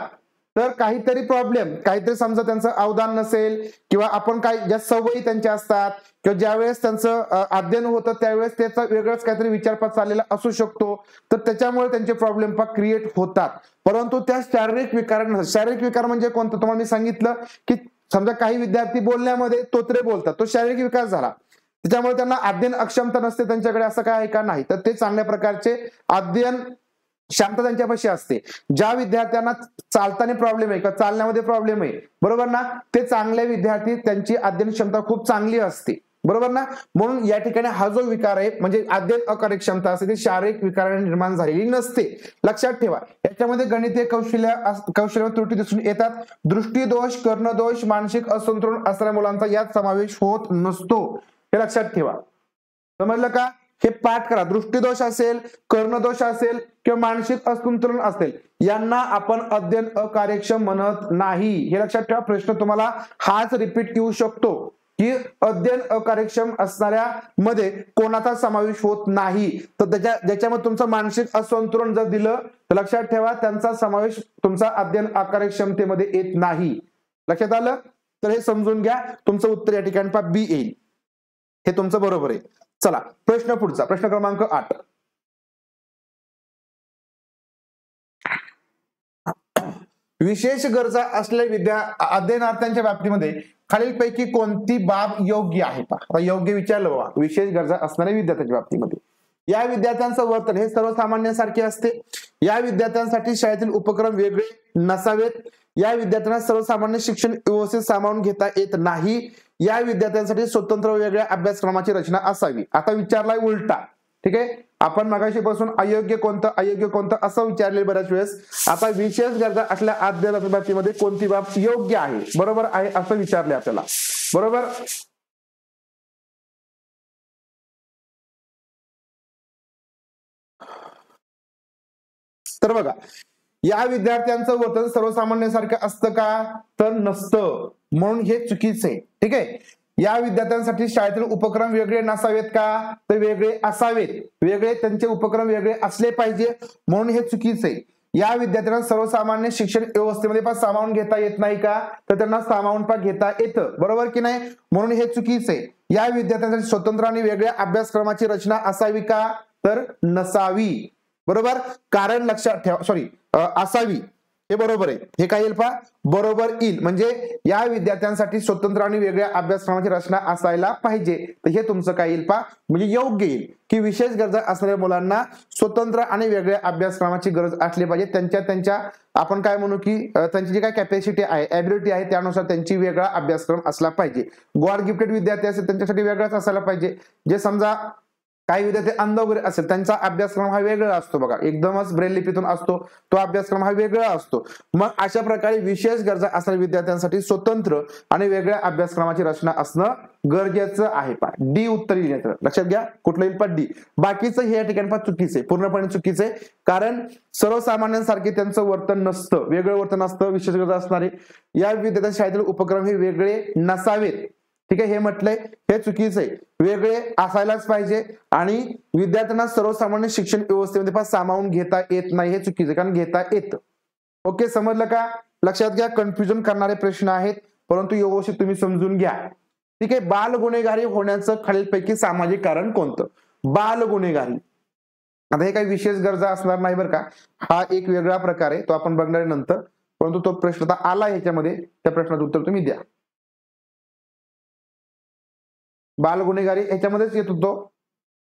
तर काहीतरी प्रॉब्लेम, काहीतरी समजा त्यांचं अवधान नसेल किंवा आपण काही ज्या सवयी त्यांच्या असतात किंवा ज्यावेळेस त्यांचं अध्ययन होतं त्यावेळेस त्याचा वेगळाच काहीतरी विचारपात चाललेला असू शकतो, तर त्याच्यामुळे त्यांचे प्रॉब्लेम क्रिएट होतात. परंतु त्या शारीरिक विकार म्हणजे कोणतं तुम्हाला मी सांगितलं की समजा काही विद्यार्थी बोलण्यामध्ये तोत्रे बोलतात, तो शारीरिक विकार झाला, त्याच्यामुळे त्यांना अध्ययन अक्षमता नसते त्यांच्याकडे, असं काय आहे का? नाही. तर ते चांगल्या प्रकारचे अध्ययन क्षमता त्यांच्यापाशी असते. ज्या विद्यार्थ्यांना चालताना प्रॉब्लेम आहे किंवा चालण्यामध्ये प्रॉब्लेम आहे, बरोबर ना, ते चांगले विद्यार्थी त्यांची अध्ययन क्षमता खूप चांगली असते, बरोबर ना. म्हणून या ठिकाणी हा जो विकार आहे म्हणजे अध्ययन अकार्यक्षमता असते ती शारीरिक विकाराने निर्माण झालेली नसते. लक्षात ठेवा. याच्यामध्ये गणितीय कौशल्य त्रुटी दिसून येतात. दृष्टीदोष, कर्णदोष, मानसिक असंतुलन असणाऱ्या मुलांचा यात समावेश होत नसतो, हे लक्षात ठेवा. समजलं का? हे पाठ करा. दृष्टीदोष असेल, कर्णदोष असेल किंवा मानसिक असंतुलन असेल यांना आपण अध्ययन अकार्यक्षम म्हणत नाही, हे लक्षात ठेवा. प्रश्न तुम्हाला हाच रिपीट येऊ शकतो की अध्ययन अकार्यक्षम असणाऱ्या मध्ये कोणाचा समावेश होत नाही. तर ज्याच्यामध्ये तुमचं मानसिक असंतुलन जर दिलं तर लक्षात ठेवा त्यांचा समावेश तुमचा अध्ययन अकार्यक्षमतेमध्ये येत नाही. लक्षात आलं? तर हे समजून घ्या. तुमचं उत्तर या ठिकाणी बी येईल, हे तुमचं बरोबर आहे. चला प्रश्न पुढचा, प्रश्न क्रमांक 8. विशेष गरजा असलेल्या अध्ययनार्थ्यांच्या बाबतीमध्ये खालीलपैकी कोणती बाब योग्य आहे? आता योग्य विचारलं बाबा. विशेष गरजा असणाऱ्या विद्यार्थ्यांच्या बाबतीमध्ये या विद्यार्थ्यांचं वर्तन हे सर्वसामान्यांसारखे असते. या विद्यार्थ्यांसाठी शाळेतील उपक्रम वेगळे नसावेत. या विद्यार्थ्यांना सर्वसामान्य शिक्षण व्यवस्थित सामावून घेता येत नाही. या विद्यार्थ्यांसाठी स्वतंत्र वेगळ्या अभ्यासक्रमाची रचना असावी. आता विचारलाय उलटा, ठीक आहे. आपण मगाशी पासून अयोग्य कोणतं असं विचारले बऱ्याच वेळेस. आता विशेष गरजा असल्या अध्ययनाच्या बाबतीमध्ये कोणती बाब योग्य आहे, बरोबर आहे असं विचारले आपल्याला, बरोबर. तर बघा, या विद्यार्थ्यांचं वर्तन सर्वसामान्यांसारखं असतं का? तर नसतं, म्हणून हे चुकीचं आहे, ठीक आहे. या विद्यार्थ्यांसाठी शाळेतील उपक्रम वेगळे नसावेत का? तर वेगळे असावेत. वेगळे त्यांचे उपक्रम वेगळे असले पाहिजे, म्हणून हे चुकीचं आहे. या विद्यार्थ्यांना सर्वसामान्य शिक्षण व्यवस्थेमध्ये सामावून घेता येत नाही का? तर त्यांना सामावून घेता येतं, बरोबर की नाही, म्हणून हे चुकीचं आहे. या विद्यार्थ्यांसाठी स्वतंत्र आणि वेगळ्या अभ्यासक्रमाची रचना असावी का? तर नसावी, बरोबर. कारण लक्षात ठेवा, असावी, हे बरोबर आहे. हे काय येईल बरोबर येईल. म्हणजे या विद्यार्थ्यांसाठी स्वतंत्र आणि वेगळ्या अभ्यासक्रमाची रचना असायला पाहिजे. तर हे तुमचं काय येईल म्हणजे योग्य येईल की विशेष गरजा असणाऱ्या मुलांना स्वतंत्र आणि वेगळ्या अभ्यासक्रमाची गरज असली पाहिजे. त्यांच्या आपण काय म्हणू की त्यांची जी काय कॅपॅसिटी आहे, ॲबिलिटी आहे, त्यानुसार त्यांची वेगळा अभ्यासक्रम असला पाहिजे. गॉड गिफ्टेड विद्यार्थी असेल त्यांच्यासाठी वेगळाच असायला पाहिजे. जे समजा काही विद्यार्थी अंध वगैरे असेल त्यांचा अभ्यासक्रम हा वेगळा असतो, बघा, एकदमच ब्रेल लिपीतून असतो, तो अभ्यासक्रम हा वेगळा असतो. मग अशा प्रकारे विशेष गरजा असणाऱ्या विद्यार्थ्यांसाठी स्वतंत्र आणि वेगळ्या अभ्यासक्रमाची रचना असणं गरजेचं आहे. डी उत्तर येईल, लक्षात घ्या. कुठलं येईल डी. बाकीचं हे या ठिकाणी चुकीचं आहे, पूर्णपणे चुकीचं आहे. कारण सर्वसामान्यांसारखे त्यांचं वर्तन नसतं, वेगळं वर्तन असतं. विशेष गरजा असणारे या विद्यार्थ्यांच्या शाळेतील उपक्रम हे वेगळे नसावेत, ठीक आहे, हे म्हटलंय, हे चुकीचं आहे. वेगळे असायलाच पाहिजे आणि विद्यार्थ्यांना सर्वसामान्य शिक्षण व्यवस्थेमध्ये सामावून घेता येत नाही, हे चुकीचं, कारण घेता येतं. ओके, समजलं का? लक्षात घ्या. कन्फ्युजन करणारे प्रश्न आहेत, परंतु व्यवस्थित तुम्ही समजून घ्या, ठीक आहे. बाल गुन्हेगारी होण्याचं खालीलपैकी सामाजिक कारण कोणतं? बाल गुन्हेगारी, आता हे काही विशेष गरजा असणार नाही बरं का, हा एक वेगळा प्रकार आहे, तो आपण बघणार नंतर. परंतु तो प्रश्न आता आला ह्याच्यामध्ये, त्या प्रश्नाचं उत्तर तुम्ही द्या. बाल गुन्हेगारी याच्यामध्येच येत होतो.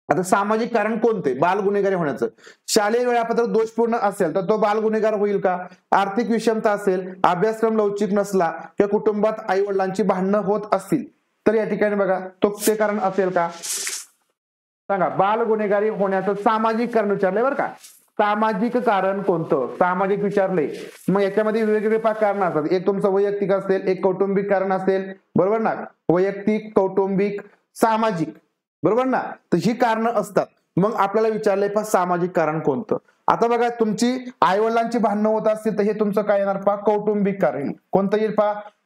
आता सामाजिक कारण कोणते बाल गुन्हेगारी होण्याचं? शालेय वेळापत्रक दोषपूर्ण असेल तर तो बाल गुन्हेगार होईल का? आर्थिक विषमता असेल, अभ्यासक्रम लवचिक नसला किंवा कुटुंबात आई वडिलांची भांडणं होत असतील तर या ठिकाणी बघा तो ते कारण असेल का? सांगा. बाल गुन्हेगारी होण्याचं सामाजिक कारण विचारलंय बरं का. सामाजिक कारण कोणतं? सामाजिक विचारले, मग याच्यामध्ये वेगवेगळे कारण असतात. एक तुमचं वैयक्तिक असेल, एक कौटुंबिक कारण असेल, बरोबर ना. वैयक्तिक, कौटुंबिक, सामाजिक, बरोबर ना. तर ही कारण असतात. मग आपल्याला विचारलंय सामाजिक कारण कोणतं? आता बघा, तुमची आई वडिलांची भांडणं होत असतील तर हे तुमचं काय येणार कौटुंबिक कारण. कोणतं येईल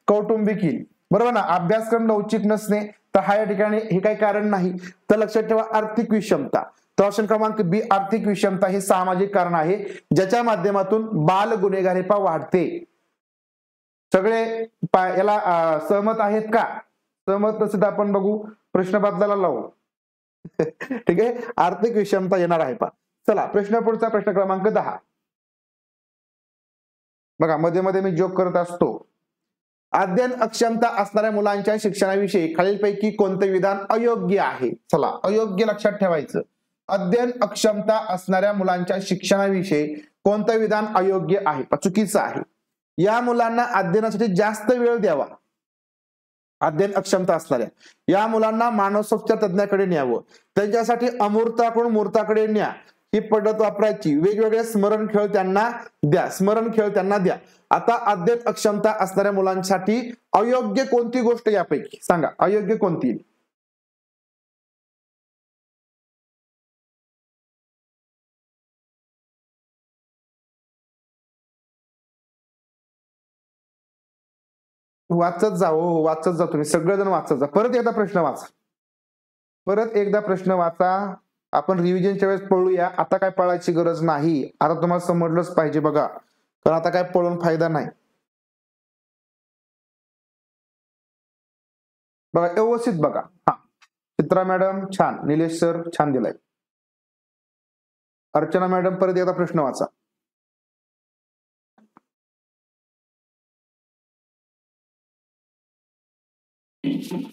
कौटुंबिक येईल, बरोबर ना. अभ्यासक्रम लवचिक नसणे तर हा या ठिकाणी हे काही कारण नाही. तर लक्षात ठेवा आर्थिक विषमता. तर ऑप्शन क्रमांक बी आर्थिक विषमता हे सामाजिक कारण आहे ज्याच्या माध्यमातून बाल गुन्हेगारी वाढते. सगळे याला सहमत आहेत का? सहमत नसेल तर आपण बघू, प्रश्न बदलायला लावू. ठीक आहे, आर्थिक विषमता येणार आहे पा. चला प्रश्न पुढचा, प्रश्न क्रमांक 10. बघा मध्ये मध्ये मी जोक करत असतो. अध्ययन अक्षमता असणाऱ्या मुलांच्या शिक्षणाविषयी खालीलपैकी कोणते विधान अयोग्य आहे? चला अयोग्य लक्षात ठेवायचं. अध्ययन अक्षमता असणाऱ्या मुलांच्या शिक्षणाविषयी कोणतं विधान अयोग्य आहे? चुकीचं आहे. या मुलांना अध्ययनासाठी जास्त वेळ द्यावा. अध्ययन अक्षमता असणाऱ्या या मुलांना मानसोपचार तज्ञाकडे न्यावं. त्यांच्यासाठी अमूर्ताकडून मूर्ताकडे न्या ही पद्धत वापरायची. वेगवेगळे स्मरण खेळ त्यांना द्या. स्मरण खेळ त्यांना द्या. आता अध्ययन अक्षमता असणाऱ्या मुलांसाठी अयोग्य कोणती गोष्ट यापैकी सांगा, अयोग्य कोणती? वाचत जा, हो वाचत जा, तुम्ही सगळेजण वाचत जा. परत एकदा प्रश्न वाचा, परत एकदा प्रश्न वाचा. आपण रिव्हिजनच्या वेळेस पळूया, आता काय पळायची गरज नाही. आता तुम्हाला समजलंच पाहिजे बघा, कारण आता काय पळून फायदा नाही. बघा व्यवस्थित बघा. हा चित्रा मॅडम छान, निलेश सर छान दिलाय. अर्चना मॅडम परत एकदा प्रश्न वाचा.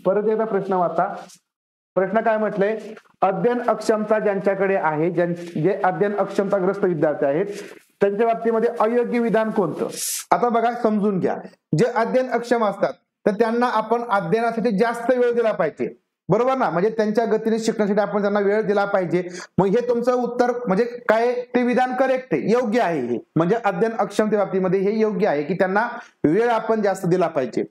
परत एकदा प्रश्न वाचा. प्रश्न काय म्हटलंय? अध्ययन अक्षमता ज्यांच्याकडे आहे, जे अध्ययन अक्षमताग्रस्त विद्यार्थी आहेत त्यांच्या बाबतीमध्ये अयोग्य विधान कोणतं? आता बघा समजून घ्या. जे अध्ययन अक्षम असतात तर त्यांना आपण अध्ययनासाठी जास्त वेळ दिला पाहिजे, बरोबर ना? म्हणजे त्यांच्या गतीने शिकण्यासाठी आपण त्यांना वेळ दिला पाहिजे. मग हे तुमचं उत्तर म्हणजे काय? ते विधान करेक्ट आहे, योग्य आहे. हे म्हणजे अध्ययन अक्षमते बाबतीमध्ये हे योग्य आहे की त्यांना वेळ आपण जास्त दिला पाहिजे.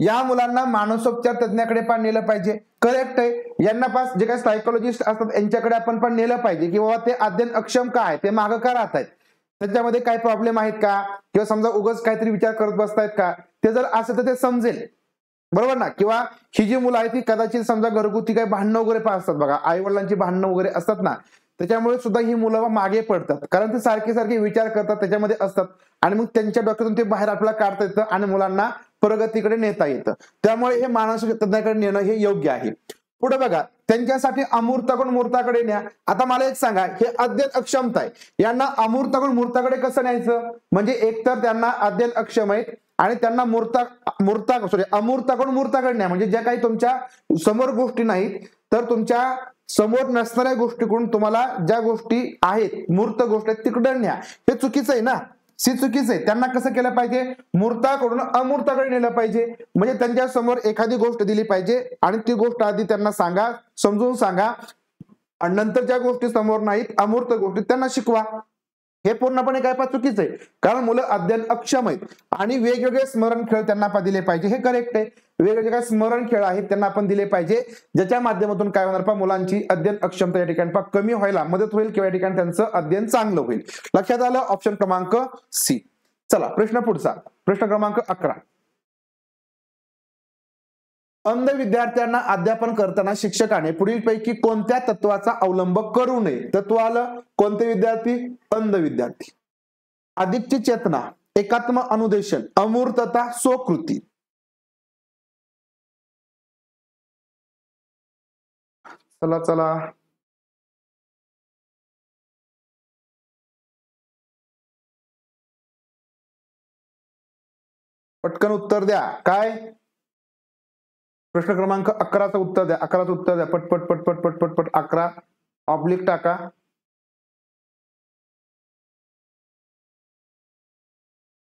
या मुलांना मानसोपचार तज्ञाकडे पण नेलं पाहिजे, करेक्ट आहे. यांना पास जे काही सायकोलॉजिस्ट असतात यांच्याकडे आपण पण नेलं पाहिजे की बाबा ते अध्ययन अक्षम का आहे, ते मागं का राहत आहेत, त्याच्यामध्ये काय प्रॉब्लेम आहेत का, किंवा समजा उगाच काहीतरी विचार करत बसतायत का, ते जर असं तर ते समजेल, बरोबर ना? किंवा ही जी मुलं आहेत ती कदाचित समजा घरगुती काही भांडणं वगैरे पण असतात बघा, आई वडिलांची भांडणं वगैरे असतात ना, त्याच्यामुळे सुद्धा ही मुलं मागे पडतात, कारण ते सारखे सारखे विचार करतात त्याच्यामध्ये असतात आणि मग त्यांच्या डोक्यातून ते बाहेर आपल्याला काढता येतं आणि मुलांना प्रगतीकडे नेता येतं. त्यामुळे हे मानसिक तज्ञाकडे नेणं हे योग्य आहे. पुढे बघा, त्यांच्यासाठी अमूर्ताकडून मूर्ताकडे न्या. आता मला एक सांगा, हे अध्ययन अक्षमता आहे, यांना अमूर्ताकडून मूर्ताकडे कसं न्यायचं? म्हणजे एकतर त्यांना अध्ययन अक्षम आहेत आणि त्यांना अमूर्ताकडून मूर्ताकडे न्या. म्हणजे ज्या काही तुमच्या समोर गोष्टी नाहीत तर तुमच्या समोर नसणाऱ्या गोष्टीकडून तुम्हाला ज्या गोष्टी आहेत, मूर्त गोष्टी आहेत तिकडे न्या. हे चुकीचं आहे ना, चुकीचं आहे. त्यांना कसं केलं पाहिजे? मूर्ताकडून अमूर्ताकडे नेलं पाहिजे. म्हणजे त्यांच्या समोर एखादी गोष्ट दिली पाहिजे आणि ती गोष्ट आधी त्यांना सांगा, समजून सांगा, आणि नंतर ज्या गोष्टी समोर नाहीत, अमूर्त गोष्टी त्यांना शिकवा. हे पूर्णपणे काय चुकीचं आहे, कारण मुलं अध्ययन अक्षम आहेत आणि वेगवेगळे स्मरण खेळ त्यांना दिले पाहिजे, हे करेक्ट आहे. वेगवेगळे काय स्मरण खेळ आहेत त्यांना आपण दिले पाहिजे, ज्याच्या माध्यमातून काय होणार मुलांची अध्ययन अक्षमता या ठिकाणी कमी व्हायला मदत होईल किंवा या ठिकाणी त्यांचं अध्ययन चांगलं होईल. लक्षात आलं? ऑप्शन क्रमांक सी. चला प्रश्न पुढचा, प्रश्न क्रमांक 11. अंध विद्यार्थ्यांना अध्यापन करताना शिक्षकाने पुढीलपैकी कोणत्या तत्वाचा अवलंब करू नये? तत्व आलं. कोणते विद्यार्थी? अंध विद्यार्थी. अधिकची चेतना, एकात्म अनुदेशन, अमूर्तता, स्वकृती. चला चला, पटकन उत्तर द्या. काय प्रश्न क्रमांक 11चं उत्तर द्या. 11चं उत्तर द्या. पटपट पटपट पटपट पट. 11 ऑब्लिक टाका.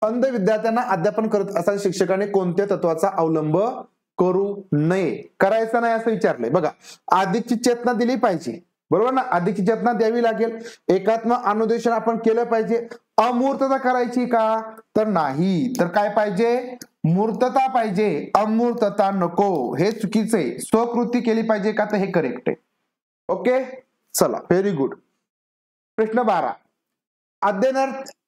अंध विद्यार्थ्यांना अध्यापन करत असताना शिक्षकाने कोणत्या तत्वाचा अवलंब करू नये? करायचं नाही असं विचारलंय बघा. अधिकची चेतना दिली पाहिजे, बरोबर ना? अधिकची चेतना द्यावी लागेल. एकात्म अनुदेशन आपण केलं पाहिजे. अमूर्तता करायची का? तर नाही. तर काय पाहिजे? मूर्तता पाहिजे, अमूर्तता नको. हे चुकीचं आहे. स्वकृती केली पाहिजे का? तर हे करेक्ट आहे. ओके चला, व्हेरी गुड. प्रश्न 12.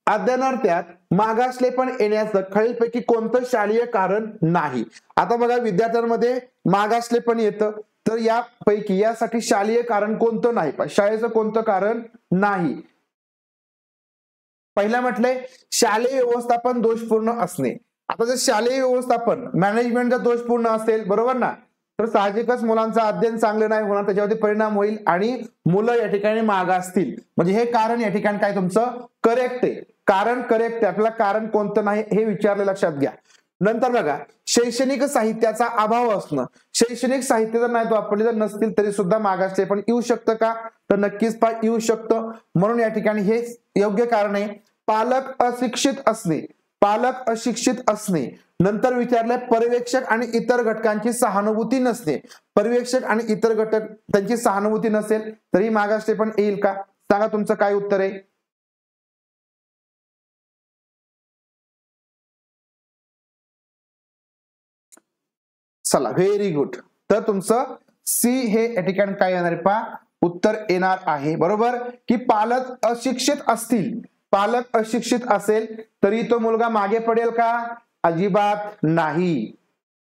अध्ययनार्थ्यात मागासलेपण येण्याचं खालीलपैकी कोणतं शालेय कारण नाही? आता बघा, विद्यार्थ्यांमध्ये मागासलेपण येतं, तर यापैकी यासाठी शालेय कारण कोणतं नाही? शाळेचं कोणतं कारण नाही? पहिला म्हटलंय शालेय व्यवस्थापन दोषपूर्ण असणे. आता जर शालेय व्यवस्थापन मॅनेजमेंटचा दोषपूर्ण असेल, बरोबर ना, तर साहजिकच मुलांचं अध्ययन चांगलं नाही होणार, त्याच्यावरती परिणाम होईल आणि मुलं या ठिकाणी मागासतील. म्हणजे हे कारण या ठिकाणी काय तुमचं करेक्ट आहे, कारण करेक्ट आहे. आपल्याला कारण कोणतं नाही हे विचारले, लक्षात घ्या. नंतर बघा, शैक्षणिक साहित्याचा अभाव असणं. शैक्षणिक साहित्य जर नाही वापरले जर नसतील तरी सुद्धा मागासले पण येऊ शकतं का, तर नक्कीच येऊ शकतं. म्हणून या ठिकाणी हे योग्य कारण आहे. पालक अशिक्षित असणे, पालक अशिक्षित असणे. नंतर विचारलंय पर्यवेक्षक आणि इतर घटकांची सहानुभूती नसणे. पर्यवेक्षक आणि इतर घटक त्यांची सहानुभूती नसेल तरी मागासले पण येईल का, सांगा तुमचं काय उत्तर आहे. चला, व्हेरी गुड. तर तुमचं सी हे या ठिकाणी काय येणार आहे पहा, उत्तर येणार आहे. बरोबर की पालक अशिक्षित असतील, पालक अशिक्षित असेल तरी तो मुलगा मागे पडेल का, अजिबात नाही.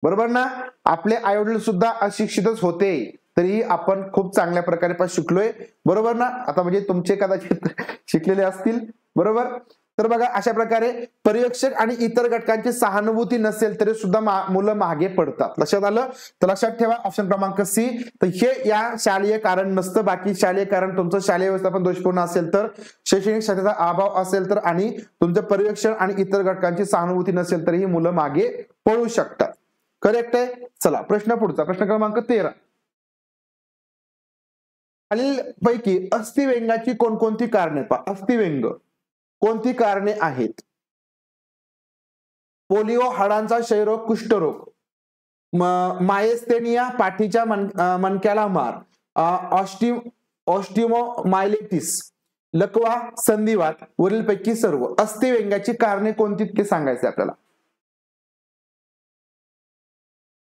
बरोबर ना, आपले आईवडील सुद्धा अशिक्षितच होते तरी आपण खूप चांगल्या प्रकारे शिकलोय. बरोबर ना, आता म्हणजे तुमचे कदाचित शिकलेले असतील. बरोबर. तर बघा, अशा प्रकारे पर्यवेक्षक आणि इतर घटकांची सहानुभूती नसेल तरी सुद्धा मुलं मागे पडतात. लक्षात आलं. तर लक्षात ठेवा ऑप्शन क्रमांक सी. तर हे या शालेय कारण नसतं. बाकी शालेय कारण तुमचं शालेय व्यवस्थापन दोषपूर्ण असेल तर, शैक्षणिक साहित्याचा अभाव असेल तर, आणि तुमचं पर्यवेक्षण आणि इतर घटकांची सहानुभूती नसेल तरी ही मुलं मागे पडू शकतात. करेक्ट आहे. चला प्रश्न पुढचा, प्रश्न क्रमांक 13. खालील पैकी अस्थिव्यंगाची कोणकोणती कारणे पहा. अस्थिव्यंग कोणती कारणे आहेत. पोलिओ, हाडांचा क्षयरोग, कुष्ठरोग, मायस्थेनिया, पाठीच्या मणक्याला मार, ऑस्टिओमायलिटिस, लकवा, संधिवात, वरीलपैकी सर्व. अस्थिव्यंगाची कारणे कोणती ते सांगायचे आपल्याला,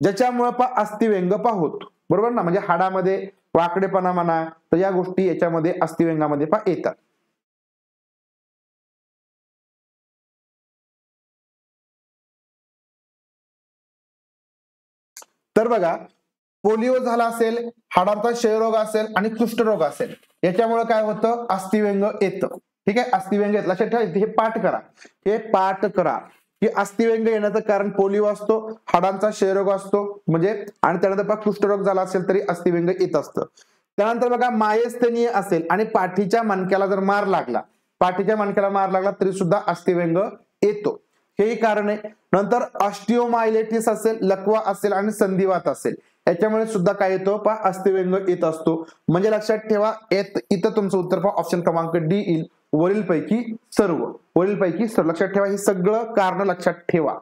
ज्याच्यामुळे अस्थिव्यंग होत. बरोबर ना, म्हणजे हाडामध्ये वाकडेपणा म्हणा, तर या गोष्टी याच्यामध्ये अस्थिव्यंगामध्ये येतात. तर बघा, पोलिओ झाला असेल, हाडांचा क्षयरोग असेल आणि कुष्ठरोग असेल, याच्यामुळे काय होतं, अस्थिव्यंग येतं. ठीक आहे, अस्थिव्यंग येत. लक्षात ठेवा, हे पाठ करा, हे पाठ करा की अस्थिव्यंग येण्याचं कारण पोलिओ असतो, हाडांचा क्षयरोग असतो, म्हणजे आणि त्यानंतर कुष्ठरोग झाला असेल तरी अस्थिव्यंग येत असतं. त्यानंतर बघा, मायस्थेनिया असेल आणि पाठीच्या मणक्याला जर मार लागला, पाठीच्या मणक्याला मार लागला तरी सुद्धा अस्थिव्यंग येतो. हेही कारण आहे. नंतर ऑस्टिओमायलिटिस असेल, लकवा असेल आणि संधिवात असेल, याच्यामुळे सुद्धा काय येतो अस्थिव्यंग येत असतो. म्हणजे लक्षात ठेवा, इथं तुमचं उत्तर ऑप्शन क्रमांक डी येईल, वरीलपैकी सर्व. वरीलपैकी सर्व लक्षात ठेवा, ही सगळं कारण लक्षात ठेवा.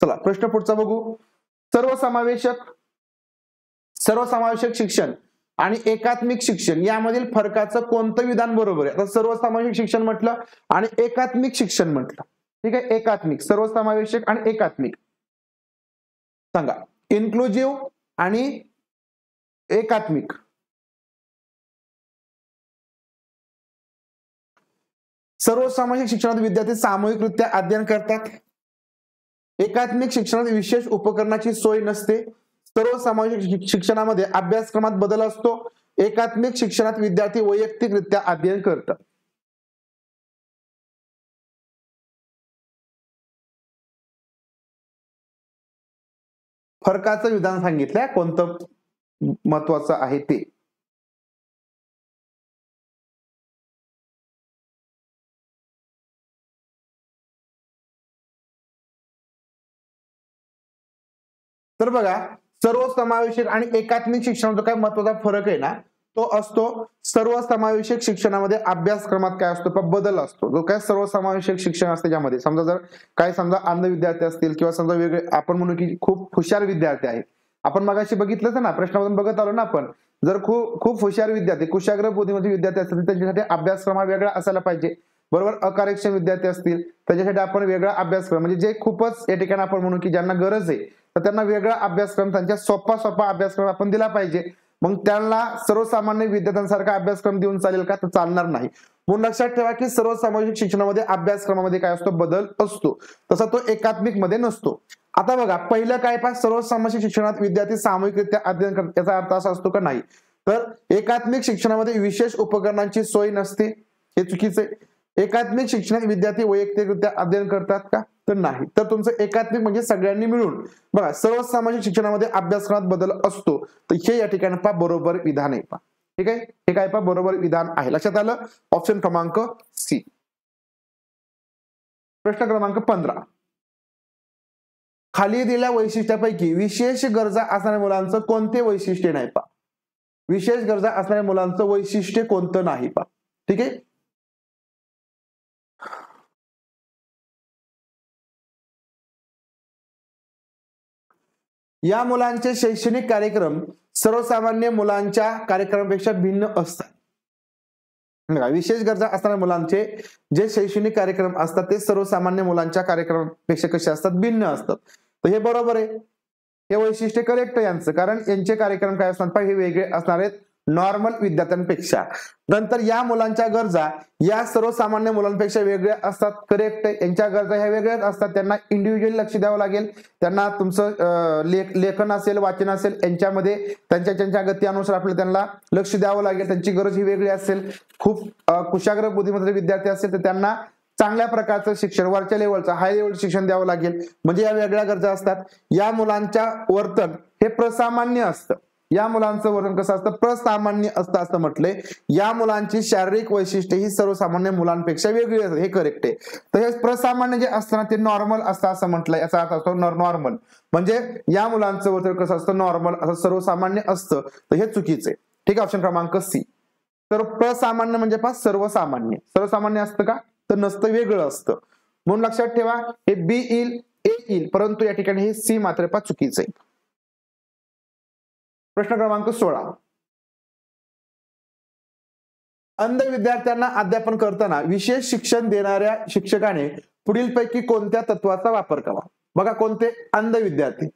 चला प्रश्न पुढचा बघू. सर्वसमावेशक शिक्षण आणि एकात्मिक शिक्षण यामधील फरकाचं कोणतं विधान बरोबर आहे. आता सर्वसमावेशक शिक्षण म्हटलं आणि एकात्मिक शिक्षण म्हटलं. ठीक आहे, एकात्मिक, सर्वसमावेशक आणि एकात्मिक सांगा. इन्क्लुझिव्ह आणि एकात्मिक. सर्वसमावेशक शिक्षणात विद्यार्थी सामूहिकरित्या अध्ययन करतात. एकात्मिक शिक्षणात विशेष उपकरणाची सोय नसते. सर्वसमावेशक शिक्षणामध्ये अभ्यासक्रमात बदल असतो. एकात्मिक शिक्षणात विद्यार्थी वैयक्तिकरित्या अध्ययन करतात. फरकाचं विधान सांगितलंय, कोणतं महत्वाचं आहे ते. तर बघा, सर्वसमावेशक आणि एकात्मिक शिक्षणाचा काय महत्वाचा फरक आहे ना, तो असतो सर्वसमावेशक शिक्षणामध्ये अभ्यासक्रमात काय असतो बदल असतो. जो काय सर्वसमावेशक शिक्षण असते ज्यामध्ये समजा जर काय समजा अंध विद्यार्थी असतील किंवा समजा वेगळे आपण म्हणू की खूप हुशार विद्यार्थी आहेत. आपण मगाशी बघितलं ना, प्रश्नामधून बघत आलो ना आपण, जर खूप हुशार विद्यार्थी, कुशाग्र बुद्धिमत्ते विद्यार्थी असतील त्यांच्यासाठी अभ्यासक्रम हा वेगळा असायला पाहिजे. बरोबर. अकार्यक्षम विद्यार्थी असतील त्याच्यासाठी आपण वेगळा अभ्यासक्रम, म्हणजे जे खूपच या ठिकाणी आपण म्हणू की ज्यांना गरज आहे तर त्यांना वेगळा अभ्यासक्रम, त्यांच्या सोपा अभ्यासक्रम आपण दिला पाहिजे. मग त्यांना सर्वसामान्य विद्यार्थ्यांसारखा अभ्यासक्रम देऊन चालेल का, तर चालणार नाही. म्हणून लक्षात ठेवा की सर्वसामाजिक शिक्षणामध्ये अभ्यासक्रमामध्ये काय असतो, बदल असतो. तसा तो एकात्मिक मध्ये नसतो. आता बघा, पहिलं काय सर्वसामाजिक शिक्षणात विद्यार्थी सामूहिकरित्या अध्ययन करतात, याचा अर्थ असा असतो का नाही, तर एकात्मिक शिक्षणामध्ये विशेष उपकरणांची सोय नसते, हे चुकीचं आहे. एकात्मिक शिक्षणात विद्यार्थी वैयक्तिकरित्या अध्ययन करतात का? तर नाही. तर तुमचं एकात्मिक म्हणजे सगळ्यांनी मिळून. बघा, सर्वसामान्य शिक्षणामध्ये अभ्यासक्रमात बदल असतो, तर हे या ठिकाणी पहा बरोबर विधान आहे. पहा, ठीक आहे, हे काय पहा बरोबर विधान आहे. लक्षात आलं? ऑप्शन क्रमांक सी. प्रश्न क्रमांक 15. खाली दिलेल्या वैशिष्ट्यापैकी विशेष गरजा असणाऱ्या मुलांचं कोणते वैशिष्ट्य नाही? पहा, विशेष गरजा असणाऱ्या मुलांचं वैशिष्ट्य कोणतं नाही? पहा, ठीक आहे. या मुलांचे शैक्षणिक कार्यक्रम सर्वसामान्य मुलांच्या कार्यक्रमापेक्षा भिन्न असतात. विशेष गरजा असणाऱ्या मुलांचे जे शैक्षणिक कार्यक्रम असतात ते सर्वसामान्य मुलांच्या कार्यक्रमापेक्षा कसे असतात? भिन्न असतात. तर हे बरोबर आहे, हे वैशिष्ट्य करेक्ट आहे यांचं, कारण यांचे कार्यक्रम काय असणार? हे वेगळे असणार आहेत नॉर्मल विद्यार्थ्यांपेक्षा. नंतर या मुलांच्या गरजा या सर्वसामान्य मुलांपेक्षा वेगळ्या असतात. करेक्ट आहे, यांच्या गरजा ह्या वेगळ्याच असतात. त्यांना इंडिव्हिज्युअली लक्ष द्यावं लागेल. त्यांना तुमचं लेखन असेल, वाचन असेल, यांच्यामध्ये त्यांच्या गतीनुसार आपल्याला त्यांना लक्ष द्यावं लागेल. त्यांची गरज ही वेगळी असेल. खूप कुशाग्र बुद्धिमत्तेचे विद्यार्थी असतील तर त्यांना चांगल्या प्रकारचं शिक्षण, वरच्या लेवलचं हाय लेवल शिक्षण द्यावं लागेल. म्हणजे या वेगळ्या गरजा असतात. या मुलांच्या वर्तन हे प्रसामान्य असतं. या मुलांचं वर्तन कसं असतं? प्रसामान्य असतं असं म्हटलंय. या मुलांची शारीरिक वैशिष्ट्ये ही सर्वसामान्य मुलांपेक्षा वेगळी असतात. हे करेक्ट आहे. तर हे प्रसामान्य जे असतं ते नॉर्मल असतं असं म्हटलंय. याचा अर्थ असतो नॉर्मल, म्हणजे या मुलांचं वर्तन कसं असतं? नॉर्मल असं सर्वसामान्य असतं. तर हे चुकीचं आहे. ठीक आहे, ऑप्शन क्रमांक सी. तर प्रसामान्य म्हणजे पहा सर्वसामान्य. सर्वसामान्य असतं का? तर नसतं, वेगळं असतं. म्हणून लक्षात ठेवा, हे बी येईल, ए येईल, परंतु या ठिकाणी हे सी मात्र पहा चुकीचं आहे. प्रश्न क्रमांक 16. अंध विद्यार्थ्यांना अध्यापन करताना विशेष शिक्षण देणाऱ्या शिक्षकाने पुढीलपैकी कोणत्या तत्वाचा वापर करावा? बघा, कोणते? अंध विद्यार्थी.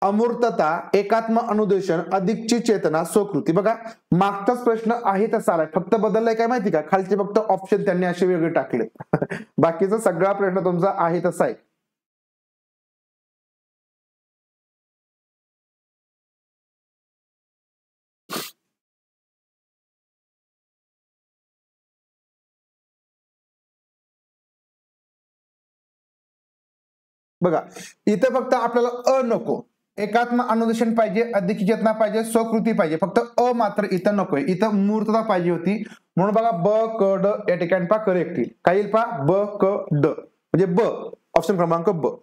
अमूर्तता, एकात्म अनुदेशन, अधिकची चेतना, स्वकृती. बघा, मागचाच प्रश्न आहे तसा आलाय, फक्त बदललाय काय माहिती का? खालचे फक्त ऑप्शन त्यांनी असे वेगळे टाकले. बाकीचा सगळा प्रश्न तुमचा आहे तसा आहे. बघा, इथं फक्त आपल्याला अ नको, एकात्म अनुदेशन पाहिजे, अधिक चेतना पाहिजे, स्वकृती पाहिजे. फक्त अ मात्र इथं नकोय. इथं मूर्तता पाहिजे होती. म्हणून बघा, ब क ड या ठिकाणी पहा करेक्ट येईल. काय येईल पहा? ब क ड, म्हणजे ब, ऑप्शन क्रमांक ब.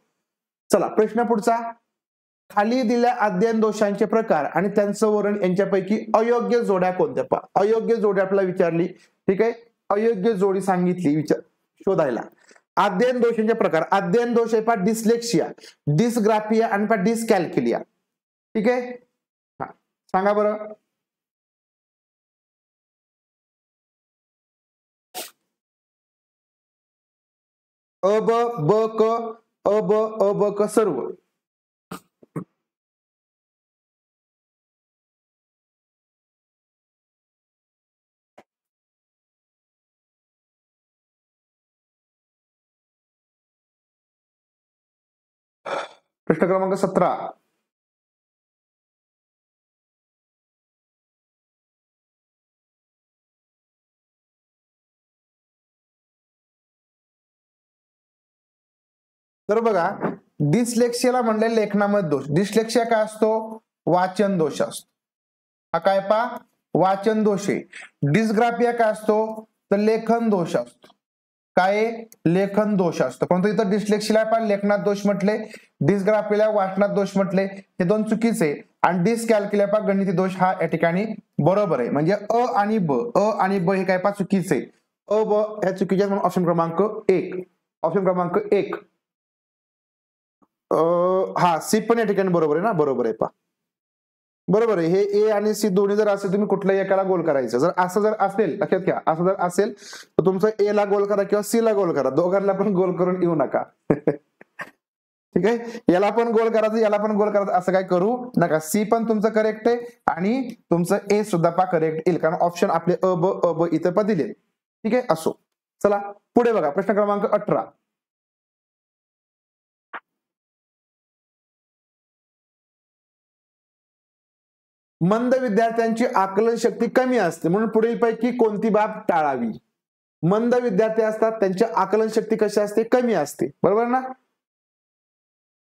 चला, प्रश्न पुढचा. खाली दिलेल्या अध्ययन दोषांचे प्रकार आणि त्यांचं वर्णन यांच्यापैकी अयोग्य जोड्या कोणत्या? पहा, अयोग्य जोडी आपल्याला विचारली. ठीक आहे, अयोग्य जोडी सांगितली शोधायला. अध्ययन दोषांचे प्रकार. अध्ययन दोष आहे पहा डिस्लेक्सिया, डिस्ग्राफिया आणि पहा डिस्कॅल्क्युलिया. ठीक आहे, सांगा बरं. अ ब ब क, अ ब क सर्व. प्रश्न क्रमांक 17. तर बघा, डिस्लेक्सियाला म्हणले लेखनामध्ये दोष. डिस्लेक्सिया काय असतो? वाचन दोष असतो. हा काय पहा? वाचन दोष आहे. डिस्ग्राफिया काय असतो? तर लेखन दोष असतो. काय? लेखन दोष असतो. परंतु इथं डिस्लेक्सियाला पण लेखनात दोष म्हटले, डिस्ग्राफियाला वाचनात दोष म्हटले. हे दोन चुकीचे. आणि डिस्कॅल्क्युलिया पहा गणिती दोष हा या ठिकाणी बरोबर आहे. म्हणजे अ आणि ब, अ आणि ब हे काय पहा चुकीचे. अ ब ह्या चुकीचे म्हणून ऑप्शन क्रमांक 1. ऑप्शन क्रमांक 1. हा, सी पण या ठिकाणी बरोबर आहे ना? बरोबर आहे पहा, बरोबर आहे. हे ए आणि सी दोन्ही जर असेल, तुम्ही कुठल्याही एकाला गोल करायचं. जर असं जर असेल, लक्षात घ्या, असं जर असेल तर तुमचं ए ला गोल करा किंवा सी ला गोल करा. दोघांना पण गोल करून येऊ नका. ठीक आहे, याला पण गोल करायचं, याला पण गोल करायचं, असं काय करू नका. सी पण तुमचं करेक्ट आहे आणि तुमचं ए सुद्धा पा करेक्ट येईल, कारण ऑप्शन आपले अ ब इथं पण दिले. ठीक आहे, असो. चला पुढे बघा, प्रश्न क्रमांक 18. मंद विद्यार्थ्यांची आकलन शक्ती कमी असते, म्हणून पुढीलपैकी कोणती बाब टाळावी? मंद विद्यार्थी असतात त्यांची आकलन शक्ती कशी असते, कमी असते, बरोबर ना?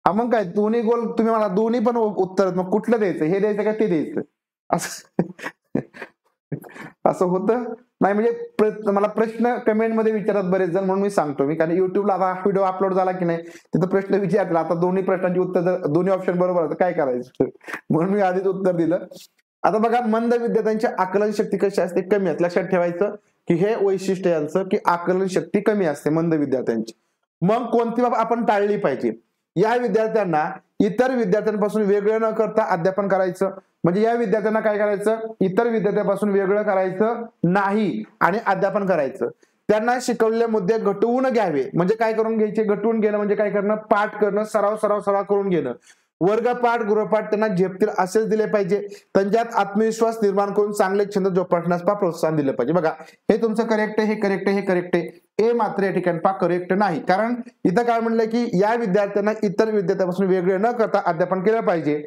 मग काय दोन्ही गोल तुम्ही मला दोन्ही पण उत्तर, मग कुठलं द्यायचं, हे द्यायचं का ते द्यायचं, असं असं होतं नाही. म्हणजे मला प्रश्न कमेंट मध्ये विचारत बरेच जण, म्हणून मी सांगतो मी, कारण युट्यूबला आता व्हिडिओ अपलोड झाला की नाही तिथं प्रश्न विचारला, आता दोन्ही प्रश्नांची उत्तर जर दोन्ही ऑप्शन बरोबर काय करायचं, म्हणून मी आधीच उत्तर दिलं. आता बघा, मंद विद्यार्थ्यांची आकलन शक्ती कशी असते, कमी असते. लक्षात ठेवायचं की हे वैशिष्ट्य यांचं की आकलन शक्ती कमी असते मंद विद्यार्थ्यांची. मग कोणती बाब आपण टाळली पाहिजे, या विद्यार्थ्यांना इतर विद्यार्थ्यांपासून वेगळं न करता अध्यापन करायचं. म्हणजे या विद्यार्थ्यांना काय करायचं, इतर विद्यार्थ्यांपासून वेगळं करायचं नाही आणि अध्यापन करायचं. त्यांना शिकवलेले मुद्दे घटवून घ्यावे. म्हणजे काय करून घ्यायचे, घटवून घेणं म्हणजे काय करणं, पाठ करणं, सराव करून घेणं. वर्गपाठ गृहपाठ त्यांना झेपतील असेच दिले पाहिजे. त्यांच्यात आत्मविश्वास निर्माण करून चांगले छंद जोपासण्यास प्रोत्साहन दिले पाहिजे. बघा, हे तुमचं करेक्ट आहे, हे करेक्ट आहे, हे करेक्ट आहे. ए मात्र या ठिकाणी करेक्ट नाही, कारण इथं काय म्हणलंय की या विद्यार्थ्यांना इतर विद्यार्थ्यांपासून वेगळे न करता अध्यापन केलं पाहिजे.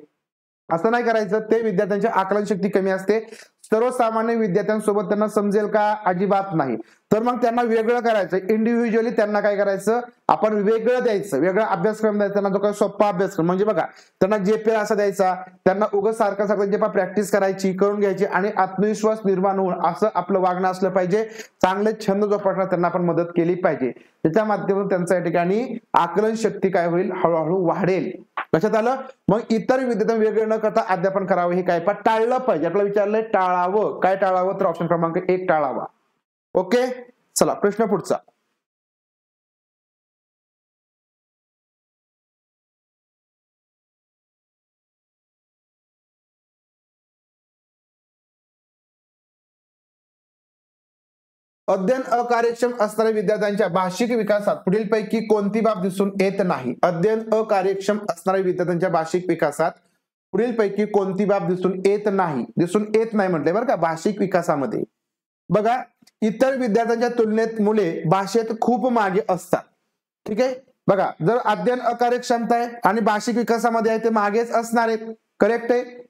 असं नाही करायचं, ते विद्यार्थ्यांची आकलन शक्ती कमी असते. सर्वसामान्य विद्यार्थ्यांसोबत त्यांना समजेल का, अजिबात नाही. तर मग त्यांना वेगळं करायचं, इंडिव्हिज्युअली त्यांना काय करायचं, आपण वेगळं द्यायचं, वेगळा अभ्यासक्रम द्यायचा. त्यांना जो काही सोपा अभ्यासक्रम, म्हणजे बघा त्यांना जेपे असा द्यायचा, त्यांना उगाच सारखं जे प्रॅक्टिस करायची, करून घ्यायची आणि आत्मविश्वास निर्माण होऊन असं आपलं वागणं असलं पाहिजे. चांगले छंद जोपासण्यास त्यांना आपण मदत केली पाहिजे. त्याच्या माध्यमातून त्यांच्या या ठिकाणी आकलन शक्ती काय होईल, हळूहळू वाढेल. लक्षात आलं? मग इतर विद्यार्थ्यांना वेगळे न करता अध्यापन करावं, हे काय टाळलं पाहिजे. आपल्याला विचारलंय टाळावं, काय टाळावं, तर ऑप्शन क्रमांक 1 टाळावा. ओके, चला प्रश्न पुढचा. अध्ययन अकार्यक्षम असणाऱ्या विद्यार्थ्यांच्या भाषिक विकासात पुढीलपैकी कोणती बाब दिसून येत नाही. अध्ययन अकार्यक्षम असणाऱ्या विद्यार्थ्यांच्या भाषिक विकासात पुढीलपैकी कोणती बाब दिसून येत नाही. दिसून येत नाही म्हटलंय बरं का. भाषिक विकासामध्ये बघा, इतर विद्यार्थ्यांच्या तुलनेत मुले भाषेत खूप मागे असतात. ठीक आहे, बघा जर अध्ययन अकार्यक्षमता आहे आणि भाषिक विकासामध्ये आहे ते मागेच असणार आहेत. करेक्ट आहे.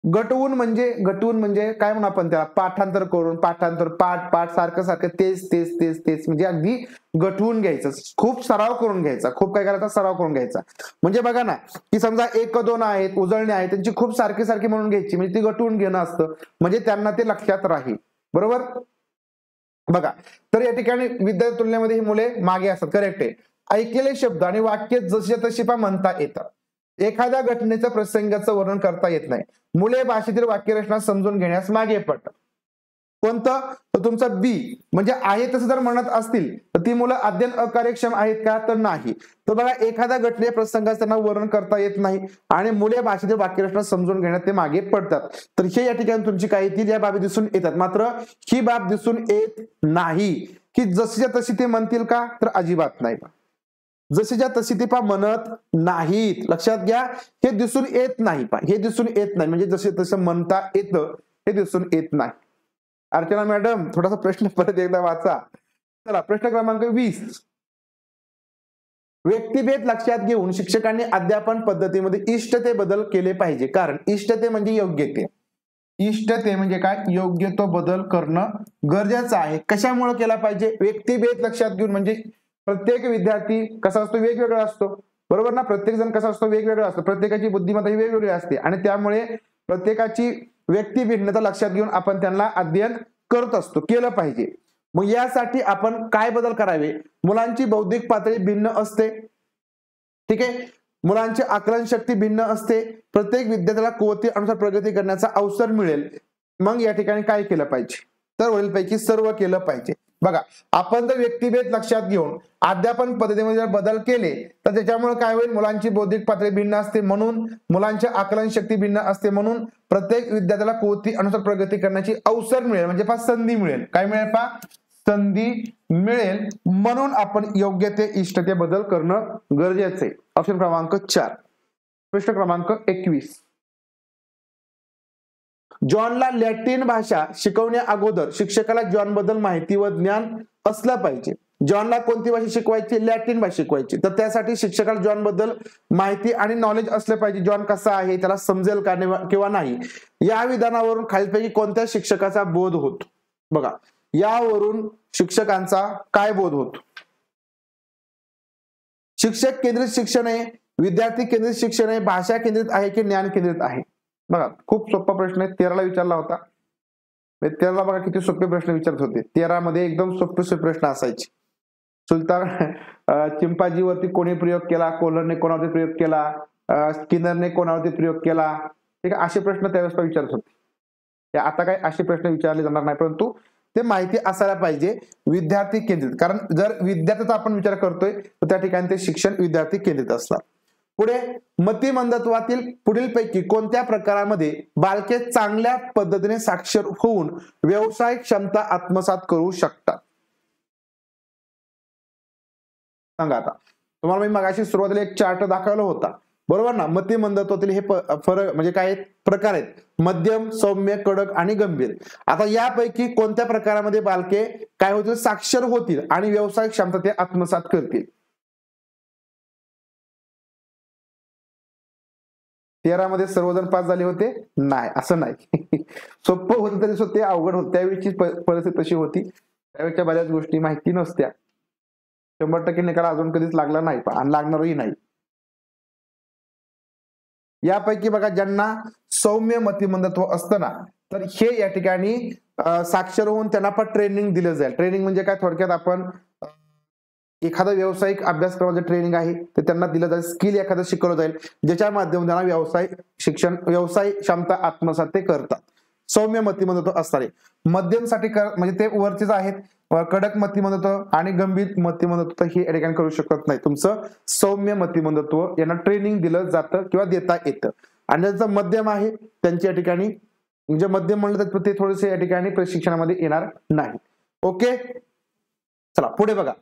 घटवून म्हणजे काय म्हणू आपण त्याला, पाठांतर करून, पाठ सारखं तेच म्हणजे अगदी घटवून घ्यायचं, खूप सराव करून घ्यायचा, खूप काय करायचा, सराव करून घ्यायचा. म्हणजे बघा ना की समजा 1, 2 आहेत, उजळणी आहेत, त्यांची खूप सारखी म्हणून घ्यायची, म्हणजे ती घटवून घेणं असतं, म्हणजे त्यांना ते लक्षात राहील. बरोबर. बघा, तर या ठिकाणी विद्यार्थी तुलनेमध्ये ही मुले मागे असतात. करेक्ट आहे. ऐकलेले शब्द आणि वाक्य जसे तसे म्हणता येतात. एखाद्या घटनेचं प्रसंगाचं वर्णन करता येत नाही. मुले भाषेतील वाक्यरचना समजून घेण्यास मागे पडतात. कोणतं, तर तुमचं बी, म्हणजे आहे तसं जर म्हणत असतील तर ती मुलं अध्ययन अकार्यक्षम आहेत का, तर नाही. तर बघा, एखाद्या घटने प्रसंगाचं त्यांना वर्णन करता येत नाही आणि मुले भाषेतील वाक्यरचना समजून घेण्यात ते मागे पडतात. तर हे या ठिकाणी तुमची काही ती या बाबी दिसून येतात. मात्र ही बाब दिसून येत नाही की जशीच्या तशी ते म्हणतील का, तर अजिबात नाही. जशीच्या तशी ते म्हणत नाहीत. लक्षात घ्या, हे दिसून येत नाही. हे दिसून येत नाही म्हणजे जसे तसं म्हणता येतं, हे दिसून येत नाही. अर्चना मॅडम, थोडासा प्रश्न परत एकदा वाचा. चला, प्रश्न क्रमांक 20. व्यक्तिभेद लक्षात घेऊन शिक्षकांनी अध्यापन पद्धतीमध्ये इष्टते बदल केले पाहिजे. कारण इष्टते म्हणजे योग्यते. इष्टते म्हणजे काय, योग्य तो बदल करणं गरजेचं आहे. कशामुळे केला पाहिजे, व्यक्तिभेद लक्षात घेऊन. म्हणजे प्रत्येक विद्यार्थी कसा असतो, वेगवेगळा असतो. बरोबर ना. प्रत्येक जण कसा असतो, वेगवेगळा असतो. प्रत्येकाची बुद्धिमत्ता ही वेगवेगळी असते आणि त्यामुळे प्रत्येकाची व्यक्ती भिन्नता लक्षात घेऊन आपण त्यांना अध्ययन करत असतो, केलं पाहिजे. मग यासाठी आपण काय बदल करावे, मुलांची बौद्धिक पातळी भिन्न असते. ठीक आहे, मुलांची आकलन शक्ती भिन्न असते. प्रत्येक विद्यार्थ्याला कुवती अनुसार प्रगती करण्याचा अवसर मिळेल. मग या ठिकाणी काय केलं पाहिजे, तर वरीलपैकी सर्व केलं पाहिजे. बघा, आपण जर व्यक्तिभेद लक्षात घेऊन अध्यापन पद्धतीमध्ये जर बदल केले तर त्याच्यामुळे काय होईल, मुलांची बौद्धिक पातळी भिन्न असते, म्हणून मुलांची आकलन शक्ती भिन्न असते, म्हणून प्रत्येक विद्यार्थ्याला कुवती अनुसार प्रगती करण्याची अवसर मिळेल. म्हणजे संधी मिळेल. काय मिळेल, संधी मिळेल. म्हणून आपण योग्य ते इष्टते बदल करणं गरजेचं आहे. ऑप्शन क्रमांक 4. प्रश्न क्रमांक 21. जॉनला लॅटिन भाषा शिकवण्या अगोदर शिक्षकाला जॉन बद्दल माहिती व ज्ञान असलं पाहिजे. जॉनला कोणती भाषा शिकवायची, लॅटिन भाषा शिकवायची. तर त्यासाठी शिक्षकाला जॉन बद्दल माहिती आणि नॉलेज असलं पाहिजे. जॉन कसा आहे, त्याला समजेल का किंवा नाही. या विधानावरून खालीलपैकी कोणत्या शिक्षकाचा बोध होतो. बघा, यावरून शिक्षकांचा काय बोध होतो? शिक्षक केंद्रित शिक्षण आहे, विद्यार्थी केंद्रित शिक्षण आहे, भाषा केंद्रित आहे की ज्ञान केंद्रित आहे? बघा खूप सोपा प्रश्न आहे, 13ला विचारला होता. 13ला बघा किती सोपे प्रश्न विचारत होते. 13 मध्ये एकदम सोपे सोपे प्रश्न असायचे. सुलतान चिंपांजीवरती कोणी प्रयोग केला? कोहलरने कोणावरती प्रयोग केला? स्किनरने कोणावरती प्रयोग केला? ठीक आहे, असे प्रश्न त्यावेळेस विचारत होते. आता काय असे प्रश्न विचारले जाणार नाही, परंतु ते माहिती असायला पाहिजे विद्यार्थी केंद्रित. कारण जर विद्यार्थ्याचा आपण विचार करतोय तर त्या ठिकाणी ते शिक्षण विद्यार्थी केंद्रित असणार. पुढे मतिमंदत्वातील पुढीलपैकी कोणत्या प्रकारामध्ये बालके चांगल्या पद्धतीने साक्षर होऊन व्यवसायिक क्षमता आत्मसात करू शकतात? सांगा. आता तुम्हाला मी मगाशी सुरुवातीला एक चार्ट दाखवला होता, बरोबर ना? मतिमंदत्वातील हे फरक म्हणजे काय प्रकार आहेत? मध्यम, सौम्य, कडक आणि गंभीर. आता यापैकी कोणत्या प्रकारामध्ये बालके काय होतील? साक्षर होतील आणि व्यवसायिक क्षमता ते आत्मसात करतील? 13 मध्ये सर्वजण पास झाले होते? नाही, असं नाही. सोपं होतं तरी ते अवघड होत. त्यावेळीची परिस्थिती तशी होती. त्यावेळेच्या बऱ्याच गोष्टी माहिती नसत्या. 100% निकाल अजून कधीच लागला नाही आणि लागणारही नाही. यापैकी बघा ज्यांना सौम्य मतिमंदत्व असतं ना, तर हे या ठिकाणी साक्षर होऊन त्यांना पण ट्रेनिंग दिलं जाईल. ट्रेनिंग म्हणजे काय? थोडक्यात आपण एखादा व्यावसायिक अभ्यासक्रमाचं ट्रेनिंग आहे ते त्यांना दिलं जाईल, स्किल एखादं शिकवलं जाईल, ज्याच्या माध्यमातून त्यांना व्यवसाय क्षमता आत्मसात ते करतात. सौम्य मतिमंदत्व असणारे. मध्यमसाठी म्हणजे ते वरचेच आहेत. कडक मतिमंदत्व आणि गंभीर मतिमंदत्व हे या ठिकाणी करू शकत नाही. तुमचं सौम्य मतिमंदत्व यांना ट्रेनिंग दिलं जातं किंवा देता येतं. आणि ज्यांचं मध्यम आहे त्यांच्या या ठिकाणी म्हणजे मध्यम म्हणलं तर ते थोडेसे या ठिकाणी प्रशिक्षणामध्ये येणार नाही. ओके, चला पुढे बघा.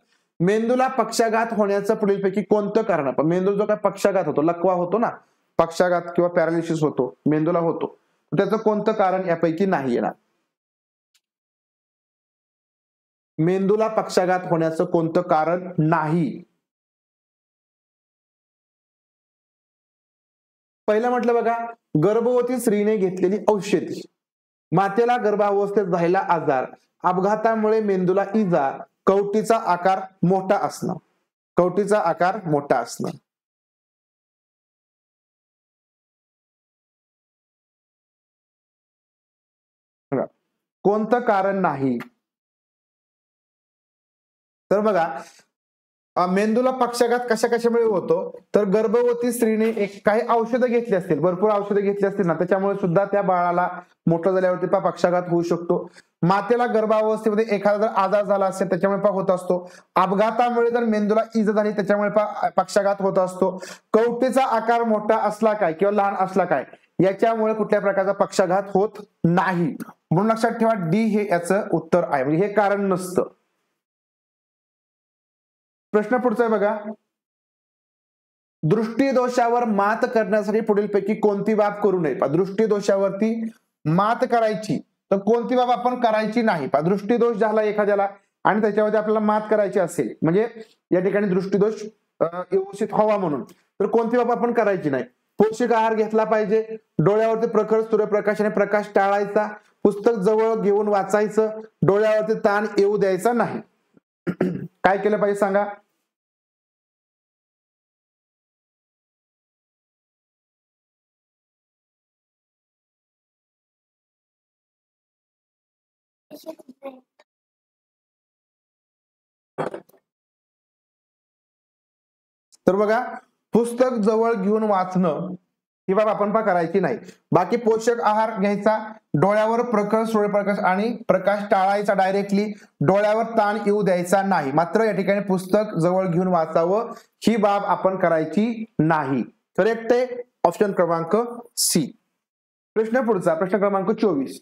मेंदूला पक्षाघात होण्याचं पुढीलपैकी कोणतं कारण आहे? मेंदू जो काय पक्षाघात होतो, लकवा होतो ना, पक्षाघात किंवा पॅरालिसिस होतो, मेंदूला होतो, त्याचं कोणतं कारण यापैकी नाही येणार? मेंदूला पक्षाघात होण्याचं कोणतं कारण नाही? पहिलं म्हटलं बघा, गर्भवती स्त्रीने घेतलेली औषधी, मातेला गर्भावस्थेत झालेला आजार, अपघातामुळे मेंदूला इजा, कवटीचा आकार मोठा असणं. कवटीचा आकार मोठा असणं. कोणतं कारण नाही? तर बघा, मेंदूला पक्षाघात कशा कशामुळे होतो? तर गर्भवती स्त्रीने काही औषधं घेतली असतील, भरपूर औषधं घेतली असतील ना, त्याच्यामुळे सुद्धा त्या बाळाला मोठं झाल्यावरती पक्षाघात होऊ शकतो. मातेला गर्भावस्थेमध्ये एखादा जर आजार झाला असेल त्याच्यामुळे होत असतो. अपघातामुळे जर मेंदूला इजा झाली त्याच्यामुळे पक्षाघात होत असतो. कवटीचा आकार मोठा असला काय किंवा लहान असला काय याच्यामुळे कुठल्या प्रकारचा पक्षाघात होत नाही. म्हणून लक्षात ठेवा, डी हे याचं उत्तर आहे, म्हणजे हे कारण नसतं. प्रश्न पुढचा आहे बघा. दृष्टीदोषावर मात करण्यासाठी पुढीलपैकी कोणती बाब करू नये? दृष्टीदोषावरती मात करायची तर कोणती बाब आपण करायची नाही? दृष्टीदोष झाला एखाद्याला आणि त्याच्यावरती आपल्याला मात करायची असेल, म्हणजे या ठिकाणी दृष्टीदोष व्यवस्थित व्हावा म्हणून, तर कोणती बाब आपण करायची नाही? पौष्टिक आहार घेतला पाहिजे, डोळ्यावरती प्रखर सूर्यप्रकाशाने प्रकाश टाळायचा, पुस्तक जवळ घेऊन वाचायचं, डोळ्यावरती ताण येऊ द्यायचा नाही. काय केलं पाहिजे सांगा? तर बघा, पुस्तक जवळ घेऊन वाचणं ही बाब आपण करायची नाही. बाकी पोषक आहार घ्यायचा, डोळ्यावर प्रखर सूर्यप्रकाश आणि प्रकाश टाळायचा, डायरेक्टली डोळ्यावर ताण येऊ द्यायचा नाही. मात्र या ठिकाणी पुस्तक जवळ घेऊन वाचावं ही बाब आपण करायची नाही. करेक्ट आहे ऑप्शन क्रमांक सी. प्रश्न पुढचा, प्रश्न क्रमांक 24.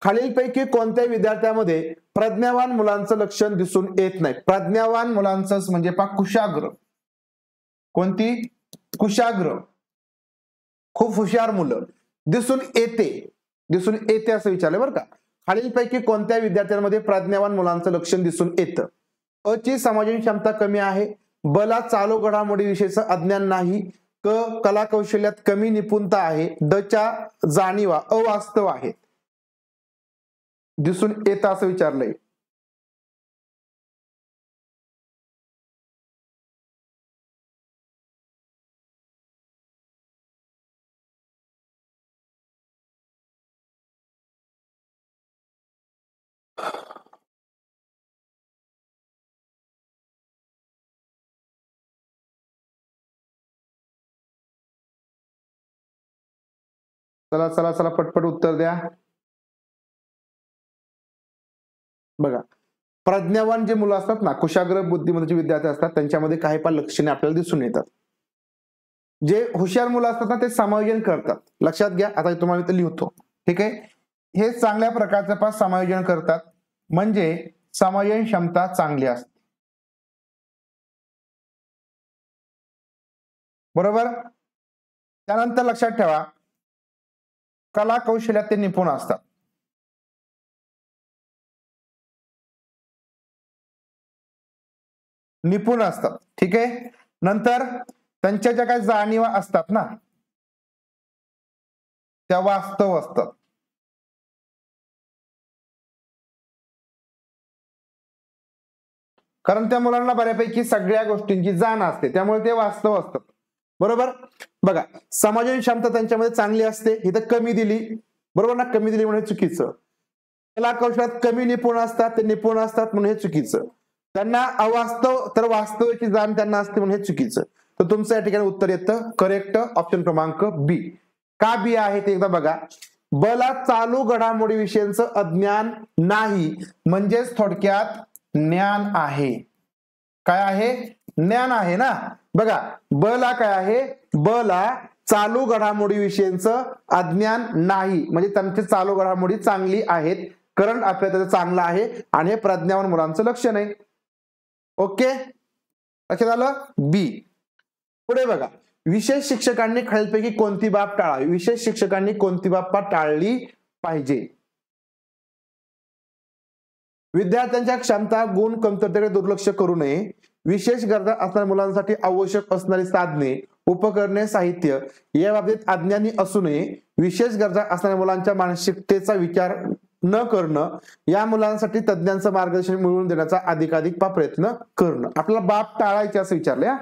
खालीलपैकी कोणत्या विद्यार्थ्यामध्ये प्रज्ञावान मुलांचं लक्षण दिसून येत नाही? प्रज्ञावान मुलांचं म्हणजे कुशाग्र. कोणती? कुशाग्र, खूप हुशार मुलं. दिसून येते असं विचारलं बरं का. खालीलपैकी कोणत्या विद्यार्थ्यांमध्ये प्रज्ञावान मुलांचं लक्षण दिसून येतं? अ ची समजून क्षमता कमी आहे, ब ला चालू घडामोडीविषयीचं अज्ञान नाही, क कला कौशल्यात कमी निपुणता आहे, ड च्या जाणीवा अवास्तव आहेत. दिसून येतं असं विचारलंय. चला चला चला पटपट उत्तर द्या. बघा, प्रज्ञावान जे मुलं असतात ना, कुशाग्र बुद्धिमत्तेचे विद्यार्थी असतात, त्यांच्यामध्ये काही पण लक्षणे आपल्याला दिसून येतात. जे हुशार मुलं असतात ना, ते समायोजन करतात. लक्षात घ्या, आता तुम्हाला इथे लिहितो. ठीक आहे, हे चांगल्या प्रकारचं समायोजन करतात, म्हणजे समायोजन क्षमता चांगली असते. बरोबर. त्यानंतर लक्षात ठेवा, कला कौशल्यात ते निपुण असतात. निपुण असतात. ठीक आहे. नंतर त्यांच्या ज्या काही जाणीवा असतात ना, त्या वास्तव असतात. कारण त्या मुलांना बऱ्यापैकी सगळ्या गोष्टींची जाण असते, त्यामुळे ते वास्तव असतात. बरोबर. बघा, समायोजन क्षमता त्यांच्यामध्ये चांगली असते, इथं कमी दिली. बरोबर ना, कमी दिली म्हणजे चुकीचं. कला कौशल्यात कमी निपुण असतात, ते निपुण असतात म्हणून हे चुकीचं. त्यांना अवास्तव तर वास्तवाची जाण त्यांना असते म्हणून हे चुकीचं. तर तुमचं या ठिकाणी उत्तर येतं करेक्ट, ऑप्शन क्रमांक बी. का बी आहे ते एकदा बघा. बला चालू घडामोडीविषयीचं अज्ञान नाही, म्हणजेच थोडक्यात ज्ञान आहे. काय आहे? ज्ञान आहे ना. बघा, बला काय आहे? बला चालू घडामोडीविषयीचं अज्ञान नाही, म्हणजे त्यांची चालू घडामोडी चांगली आहेत, करंट अफेअर त्याचं चांगलं आहे, आणि हे प्रज्ञावान मुलांचं लक्षण आहे. ओके, लक्षात आलं. बी. पुढे बघा, विशेष शिक्षकांनी खालीलपैकी कोणती बाब टाळावी? विशेष शिक्षकांनी कोणती बाब टाळली पाहिजे? विद्यार्थ्यांच्या क्षमता गुण कमतरतेकडे दुर्लक्ष करू नये. विशेष गरजा असणाऱ्या मुलांसाठी आवश्यक असणारी साधने, उपकरणे, साहित्य या बाबतीत अज्ञानी असू नये. विशेष गरजा असणाऱ्या मुलांच्या मानसिकतेचा विचार न करणं, या मुलांसाठी तज्ञांचं मार्गदर्शन मिळवून देण्याचा अधिकाधिक प्रयत्न करणं. आपल्याला बाब टाळायचे असं विचारलं.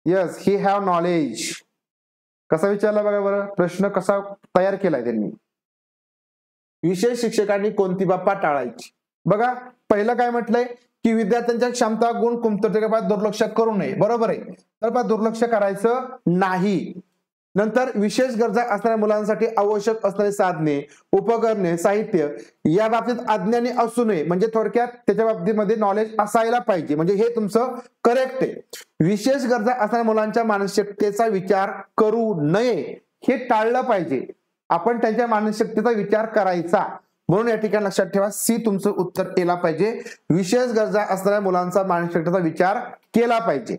Yes, he have knowledge. कसा विचारला बघा बरं, प्रश्न कसा तयार केलाय त्यांनी. विशेष शिक्षकांनी कोणती बाब टाळायची? बघा, पहिलं काय म्हटलंय की विद्यार्थ्यांच्या क्षमता गुण कमतरतेकडे दुर्लक्ष करू नये. बरोबर आहे, तर दुर्लक्ष करायचं नाही. नंतर विशेष गरजा असणाऱ्या मुलांसाठी आवश्यक असणारी साधने, उपकरणे, साहित्य या बाबतीत अज्ञानी असू नये, म्हणजे थोडक्यात त्याच्या बाबतीमध्ये नॉलेज असायला पाहिजे, म्हणजे हे तुमचं करेक्ट आहे. विशेष गरजा असणाऱ्या मुलांच्या मानसिकतेचा विचार करू नये हे टाळलं पाहिजे. आपण त्यांच्या मानसिकतेचा विचार करायचा, म्हणून या ठिकाणी लक्षात ठेवा, सी तुमचं उत्तर केला पाहिजे. विशेष गरजा असणाऱ्या मुलांचा मानसिकतेचा विचार केला पाहिजे.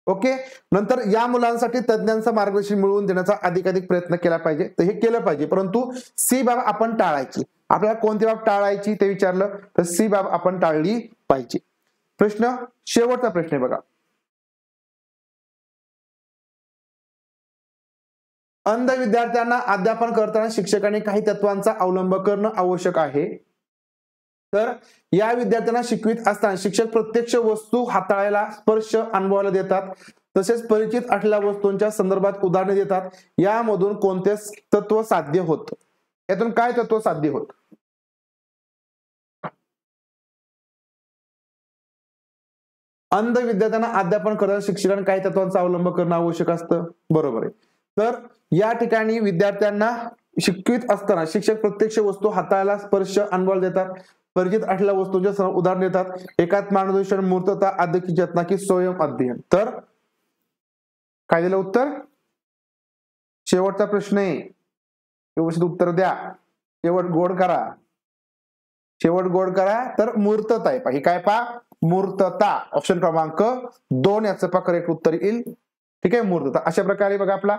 ओके. नंतर या मुलांसाठी तज्ञांचं मार्गदर्शन मिळवून देण्याचा अधिकाधिक प्रयत्न केला पाहिजे, तर हे केलं पाहिजे, परंतु सी बाब आपण टाळायची. आपल्याला कोणती बाब टाळायची ते विचारलं, तर सी बाब आपण टाळली पाहिजे. प्रश्न, शेवटचा प्रश्न आहे बघा. अंध विद्यार्थ्यांना अध्यापन करताना शिक्षकांनी काही तत्वांचा अवलंब करणं आवश्यक आहे. तर या विद्यार्थ्यांना शिकवित असताना शिक्षक प्रत्यक्ष वस्तू हाताळायला, स्पर्श अनुभवायला देतात, तसेच परिचित असलेल्या वस्तूंच्या संदर्भात उदाहरणे देतात. यामधून कोणते तत्व साध्य होत? यातून काय तत्व साध्य होत? अंध विद्यार्थ्यांना अध्यापन करताना शिक्षकांनी काही तत्वांचा अवलंब करणं आवश्यक असतं. बरोबर आहे. तर या ठिकाणी विद्यार्थ्यांना शिकवित असताना शिक्षक प्रत्यक्ष वस्तू हाताळायला, स्पर्श अनुभवायला देतात, परिचित असलेल्या वस्तूंच्या उदाहरण देतात, एकात्म मार्गदर्शन, मूर्तता, आदकी चेतना की स्वयं अध्ययन. तर काय दिलं उत्तर? शेवटचा प्रश्न आहे, व्यवस्थित उत्तर द्या. शेवट गोड करा, शेवट गोड करा. तर मूर्तता आहे. हे काय पहा? मूर्तता. ऑप्शन क्रमांक 2 याचं करेक्ट उत्तर येईल. ठीक आहे, मूर्तता. अशा प्रकारे बघा, आपला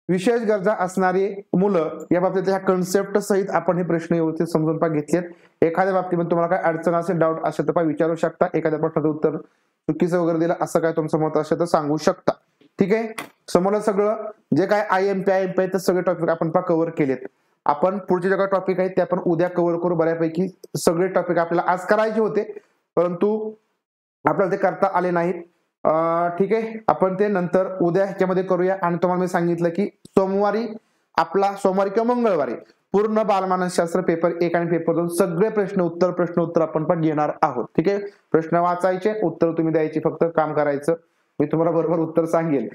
विशेष गरजा असणारी मुलं या बाबतीत ह्या कन्सेप्ट सहित आपण हे प्रश्न व्यवस्थित समजून घेतलेत. एखाद्या बाबतीमध्ये तुम्हाला काय अडचण असेल, डाऊट असेल तर विचारू शकता. एखाद्या प्रश्नाचं उत्तर चुकीचं वगैरे दिलं असं काय तुमचं मत असेल तर सांगू शकता. ठीक आहे, समोर सगळं जे काय IMP तर सगळे टॉपिक आपण कव्हर केलेत. आपण पुढचे जे काही टॉपिक आहेत ते आपण उद्या कव्हर करू बऱ्यापैकी. सगळे टॉपिक आपल्याला आज करायचे होते परंतु आपल्याला ते करता आले नाहीत. ठीक आहे, आपण ते नंतर उद्या ह्याच्यामध्ये करूया. आणि तुम्हाला मी सांगितलं की सोमवारी किंवा मंगळवारी पूर्ण बालमानसशास्त्र पेपर 1 आणि पेपर 2 सगळे प्रश्न उत्तर आपण पण घेणार आहोत. ठीक आहे, प्रश्न वाचायचे, उत्तर तुम्ही द्यायची, फक्त काम करायचं. मी तुम्हाला बरोबर उत्तर सांगेल.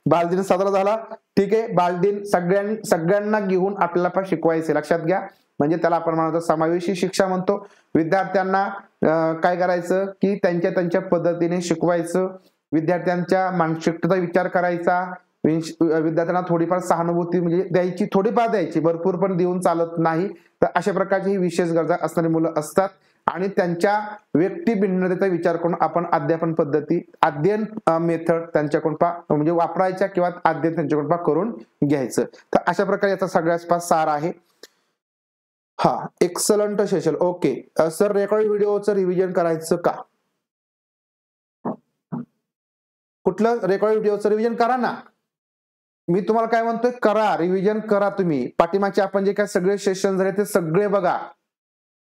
बालदिन साजरा झाला. ठीक आहे, बालदिन सगळ्यांना घेऊन आपल्याला पण शिकवायचे, लक्षात घ्या. म्हणजे त्याला आपण म्हणतो समावेशी शिक्षा म्हणतो. विद्यार्थ्यांना काय करायचं की त्यांच्या पद्धतीने शिकवायचं. विद्यार्थ्यांच्या मानसिकतेचा विचार करायचा. विद्यार्थ्यांना थोडीफार सहानुभूती म्हणजे द्यायची, थोडीफार द्यायची, भरपूर पण देऊन चालत नाही. तर अशा प्रकारची ही विशेष गरजा असणारी मुलं असतात आणि त्यांच्या व्यक्ती भिन्नतेचा विचार करून आपण अध्यापन पद्धती, अध्ययन मेथड त्यांच्याकडून म्हणजे वापरायच्या किंवा अध्ययन त्यांच्याकडून करून घ्यायचं. तर अशा प्रकारे याचा सगळ्यात सार आहे. हा, excellent session. Okay sir, record व्हिडिओचं रिव्हिजन करायचं का? कुठलं रेकॉर्ड व्हिडिओचं रिव्हिजन करा ना. मी तुम्हाला काय म्हणतोय, करा, रिव्हिजन करा. तुम्ही पाठीमागचे आपण जे काय सगळे सेशन झाले ते सगळे बघा,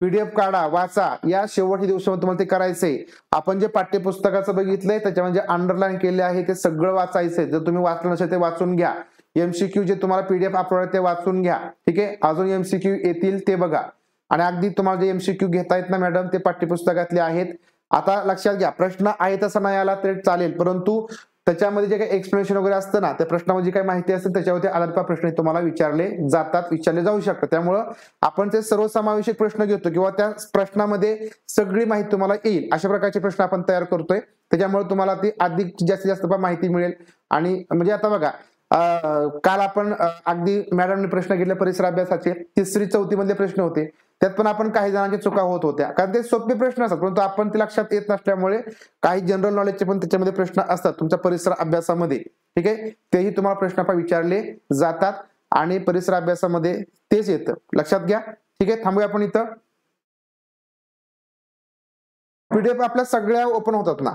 पीडीएफ काढा, वाचा. या शेवटच्या दिवसामध्ये तुम्हाला ते करायचंय. आपण जे पाठ्यपुस्तकाचं बघितलंय त्याच्यामध्ये अंडरलाईन केले आहे ते सगळं वाचायचंय. जर तुम्ही वाचलं नसेल ते वाचून घ्या. एमसीक्यू जे तुम्हाला पीडीएफ अपलोड आहे ते वाचून घ्या. ठीक आहे, अजून एमसीक्यू येतील ते बघा. आणि अगदी तुम्हाला जे एमसीक्यू घेता येत ना मॅडम ते पाठ्यपुस्तकातले आहेत. आता लक्षात घ्या, प्रश्न आहे तसा नाही आला तरी चालेल, परंतु त्याच्यामध्ये जे काही एक्सप्लेनेशन वगैरे असतं ना, त्या प्रश्नामध्ये काही माहिती असते त्याच्यावरती आधारित प्रश्न तुम्हाला विचारले जाऊ शकतात. त्यामुळं आपण ते सर्वसमावेशक प्रश्न घेतो किंवा त्या प्रश्नामध्ये सगळी माहिती तुम्हाला येईल अशा प्रकारचे प्रश्न आपण तयार करतोय. त्याच्यामुळे तुम्हाला ती अधिक जास्तीत जास्त माहिती मिळेल. आणि म्हणजे आता बघा, काल आपण अगदी मॅडमने प्रश्न घेतले परिसर अभ्यासाचे 3री 4थी मधले प्रश्न होते. त्यात पण आपण काही जणांच्या चुका होत होत्या, कारण ते सोपे प्रश्न असतात परंतु आपण ते लक्षात येत नसल्यामुळे काही जनरल नॉलेजचे पण त्याच्यामध्ये प्रश्न असतात तुमच्या परिसर अभ्यासामध्ये. ठीक आहे, तेही तुम्हाला प्रश्न विचारले जातात आणि परिसर अभ्यासामध्ये तेच येतं, लक्षात घ्या. ठीक आहे, थांबूया आपण इथं. पीडीएफ आपल्या सगळ्या ओपन होतात ना.